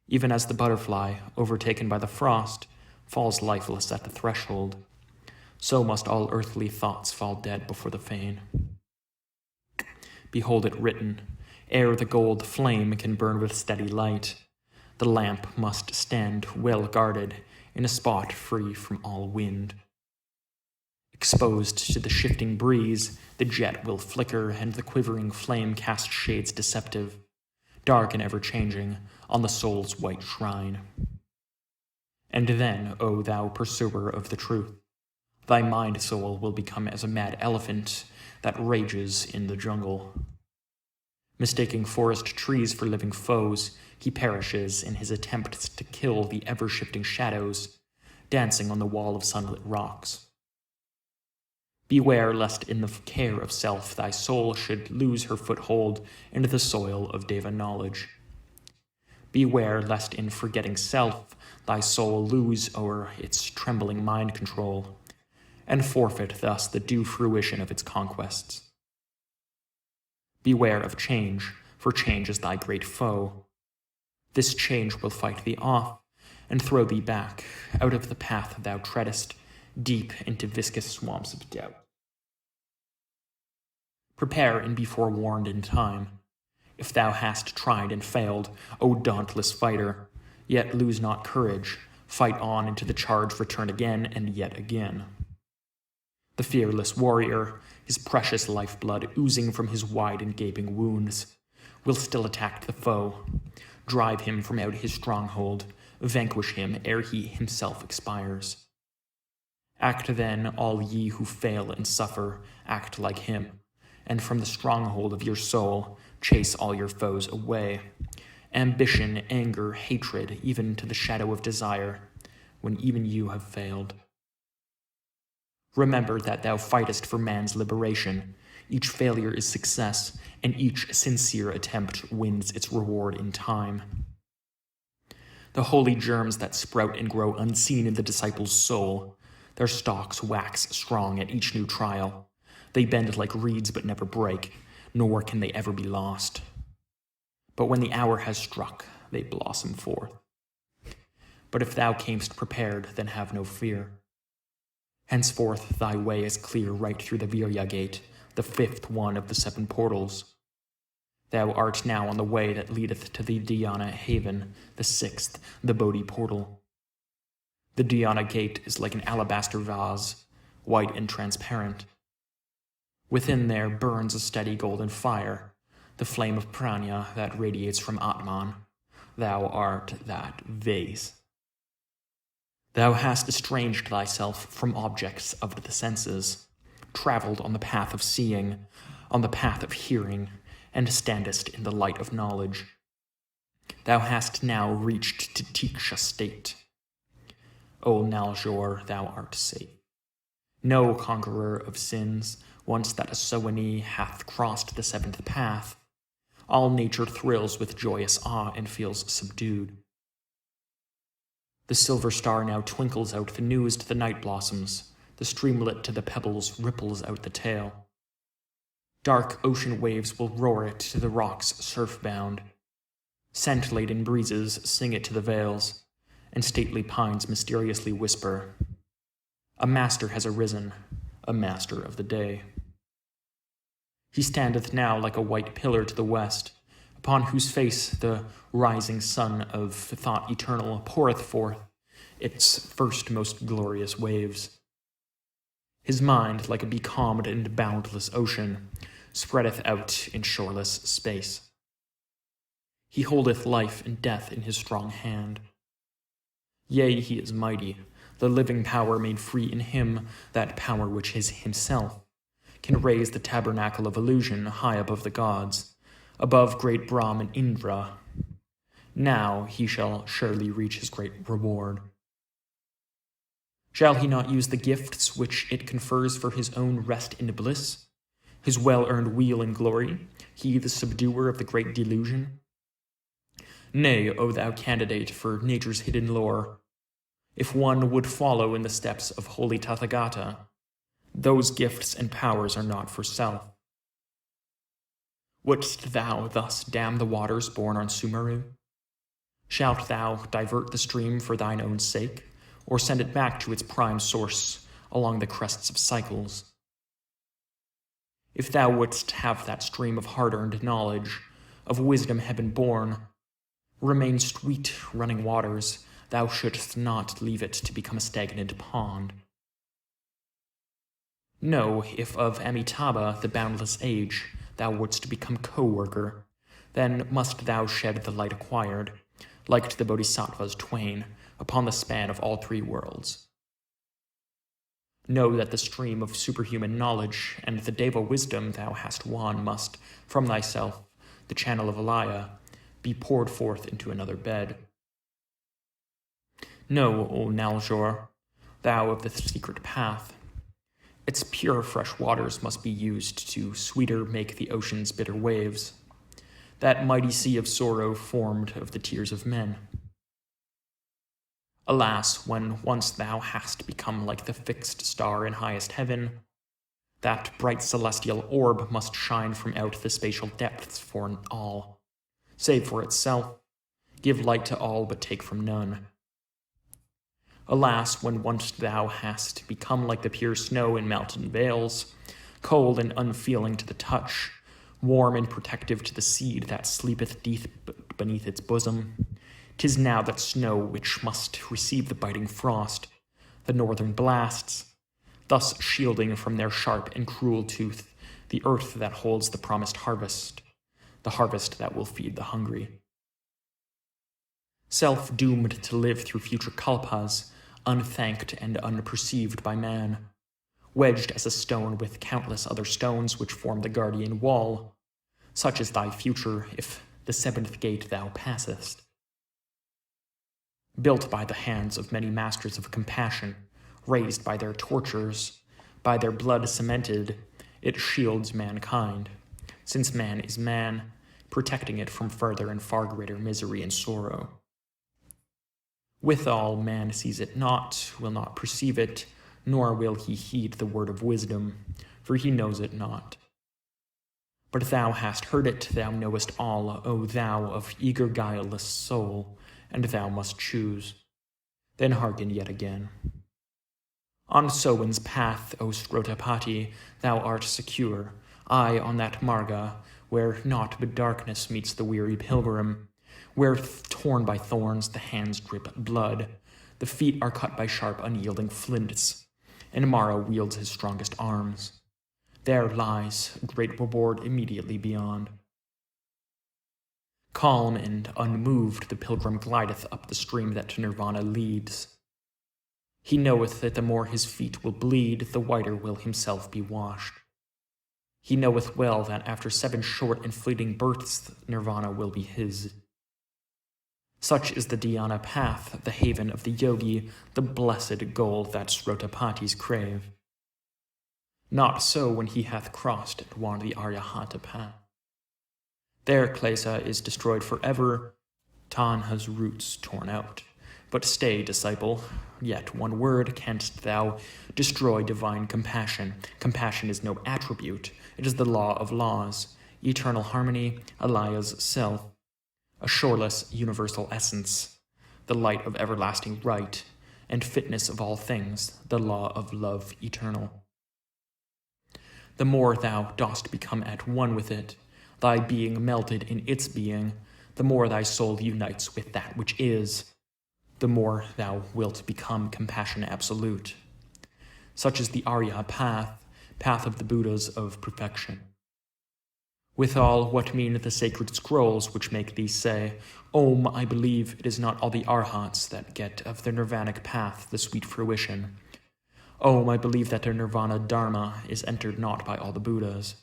Even as the butterfly, overtaken by the frost, falls lifeless at the threshold, so must all earthly thoughts fall dead before the fane. Behold it written, ere the gold flame can burn with steady light, the lamp must stand well guarded in a spot free from all wind. Exposed to the shifting breeze, the jet will flicker, and the quivering flame cast shades deceptive, dark and ever-changing, on the soul's white shrine. And then, O thou pursuer of the truth, thy mind-soul will become as a mad elephant that rages in the jungle. Mistaking forest trees for living foes, he perishes in his attempts to kill the ever-shifting shadows dancing on the wall of sunlit rocks. Beware lest in the care of self thy soul should lose her foothold into the soil of Deva knowledge. Beware lest in forgetting self thy soul lose o'er its trembling mind control, and forfeit thus the due fruition of its conquests. Beware of change, for change is thy great foe. This change will fight thee off, and throw thee back, out of the path thou treadest, deep into viscous swamps of doubt. Prepare and be forewarned in time. If thou hast tried and failed, O dauntless fighter, yet lose not courage, fight on into the charge, return again and yet again. The fearless warrior, his precious lifeblood oozing from his wide and gaping wounds, will still attack the foe, drive him from out his stronghold, vanquish him ere he himself expires. Act then, all ye who fail and suffer, act like him, and from the stronghold of your soul chase all your foes away, ambition, anger, hatred, even to the shadow of desire, when even you have failed. Remember that thou fightest for man's liberation. Each failure is success, and each sincere attempt wins its reward in time. The holy germs that sprout and grow unseen in the disciple's soul, their stalks wax strong at each new trial. They bend like reeds but never break, nor can they ever be lost. But when the hour has struck, they blossom forth. But if thou camest prepared, then have no fear. Henceforth thy way is clear right through the Virya gate, the fifth one of the 7 portals. Thou art now on the way that leadeth to the Dhyana haven, the 6th, the Bodhi portal. The Dhyana gate is like an alabaster vase, white and transparent. Within there burns a steady golden fire, the flame of prana that radiates from Atman. Thou art that vase. Thou hast estranged thyself from objects of the senses, traveled on the path of seeing, on the path of hearing, and standest in the light of knowledge. Thou hast now reached to Tiksha state. O Naljor, thou art safe. No conqueror of sins, once that Asowani hath crossed the 7th path, all nature thrills with joyous awe and feels subdued. The silver star now twinkles out the news to the night blossoms. The streamlet to the pebbles ripples out the tail. Dark ocean waves will roar it to the rocks surf-bound. Scent-laden breezes sing it to the vales, and stately pines mysteriously whisper, "A master has arisen, a master of the day." He standeth now like a white pillar to the west, upon whose face the rising sun of thought eternal poureth forth its first most glorious waves. His mind, like a becalmed and boundless ocean, spreadeth out in shoreless space. He holdeth life and death in his strong hand. Yea, he is mighty, the living power made free in him, that power which is himself, can raise the tabernacle of illusion high above the gods, above great Brahm and Indra. Now he shall surely reach his great reward. Shall he not use the gifts which it confers for his own rest in bliss, his well-earned weal and glory, he the subduer of the great delusion? Nay, O thou candidate for nature's hidden lore, if one would follow in the steps of holy Tathagata, those gifts and powers are not for self. Wouldst thou thus dam the waters born on Sumeru? Shalt thou divert the stream for thine own sake, or send it back to its prime source along the crests of cycles? If thou wouldst have that stream of hard-earned knowledge, of wisdom heaven-born, remain sweet running waters, thou shouldst not leave it to become a stagnant pond. No, if of Amitabha, the boundless age, thou wouldst become co-worker, then must thou shed the light acquired, like to the bodhisattvas twain, upon the span of all three worlds. Know that the stream of superhuman knowledge and the deva wisdom thou hast won must, from thyself, the channel of Alaya, be poured forth into another bed. Know, O Naljor, thou of the secret path, its pure fresh waters must be used to sweeter make the ocean's bitter waves, that mighty sea of sorrow formed of the tears of men. Alas, when once thou hast become like the fixed star in highest heaven, that bright celestial orb must shine from out the spatial depths for all, save for itself, give light to all but take from none. Alas, when once thou hast become like the pure snow in mountain vales, cold and unfeeling to the touch, warm and protective to the seed that sleepeth deep beneath its bosom, 'tis now that snow which must receive the biting frost, the northern blasts, thus shielding from their sharp and cruel tooth the earth that holds the promised harvest, the harvest that will feed the hungry. Self-doomed to live through future kalpas, unthanked and unperceived by man, wedged as a stone with countless other stones which form the guardian wall, such is thy future if the seventh gate thou passest. Built by the hands of many masters of compassion, raised by their tortures, by their blood cemented, it shields mankind, since man is man, protecting it from further and far greater misery and sorrow. Withal, man sees it not, will not perceive it, nor will he heed the word of wisdom, for he knows it not. But thou hast heard it, thou knowest all, O thou of eager guileless soul, and thou must choose. Then hearken yet again. On Sowen's path, O Srotapati, thou art secure, I on that marga, where naught but darkness meets the weary pilgrim, where torn by thorns the hands drip blood, the feet are cut by sharp unyielding flints, and Mara wields his strongest arms. There lies a great reward immediately beyond. Calm and unmoved the pilgrim glideth up the stream that to nirvana leads. He knoweth that the more his feet will bleed, the whiter will himself be washed. He knoweth well that after 7 short and fleeting births, nirvana will be his. Such is the dhyana path, the haven of the yogi, the blessed goal that Srotapatis crave. Not so when he hath crossed and won the Aryahanta path. There Klesa is destroyed forever, Tanha's roots torn out, But stay, disciple, yet one word canst thou destroy divine compassion. Compassion is no attribute, it is the law of laws, eternal harmony, Eliah's self, a shoreless universal essence, the light of everlasting right, and fitness of all things, the law of love eternal. The more thou dost become at one with it, thy being melted in its being, the more thy soul unites with that which is, the more thou wilt become compassion absolute. Such is the Arya path, path of the Buddhas of perfection. Withal, what mean the sacred scrolls which make thee say, Om, I believe it is not all the arhats that get of their nirvanic path the sweet fruition. Om, I believe that their nirvana dharma is entered not by all the Buddhas.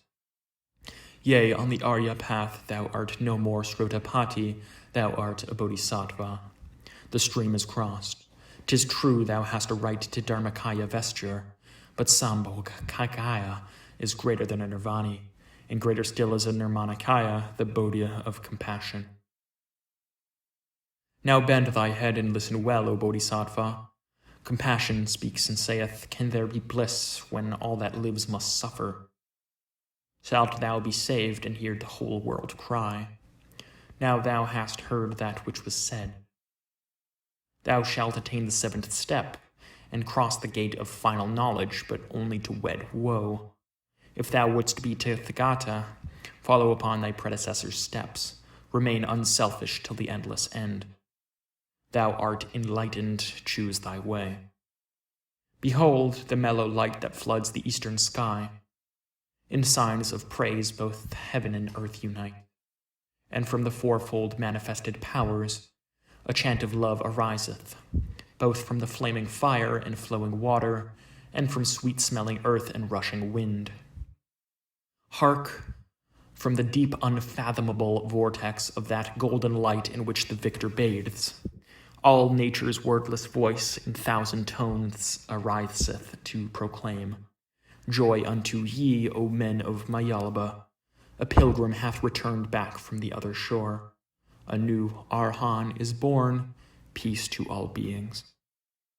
Yea, on the Arya path thou art no more Srotapati, thou art a bodhisattva. The stream is crossed. 'Tis true thou hast a right to Dharmakaya vesture, but Sambhogakaya is greater than a Nirvani, and greater still is a Nirmanakaya, the Bodhi of compassion. Now bend thy head and listen well, O Bodhisattva. Compassion speaks and saith, Can there be bliss when all that lives must suffer? Shalt thou be saved and hear the whole world cry? Now thou hast heard that which was said. Thou shalt attain the seventh step, and cross the gate of final knowledge, but only to wed woe. If thou wouldst be Tathagata, follow upon thy predecessor's steps, remain unselfish till the endless end. Thou art enlightened, choose thy way. Behold the mellow light that floods the eastern sky. In signs of praise both heaven and earth unite, and from the fourfold manifested powers a chant of love ariseth, both from the flaming fire and flowing water, and from sweet-smelling earth and rushing wind. Hark, from the deep unfathomable vortex of that golden light in which the victor bathes, all nature's wordless voice in thousand tones ariseth to proclaim, Joy unto ye, O men of Mayalaba! A pilgrim hath returned back from the other shore. A new Arhan is born, peace to all beings.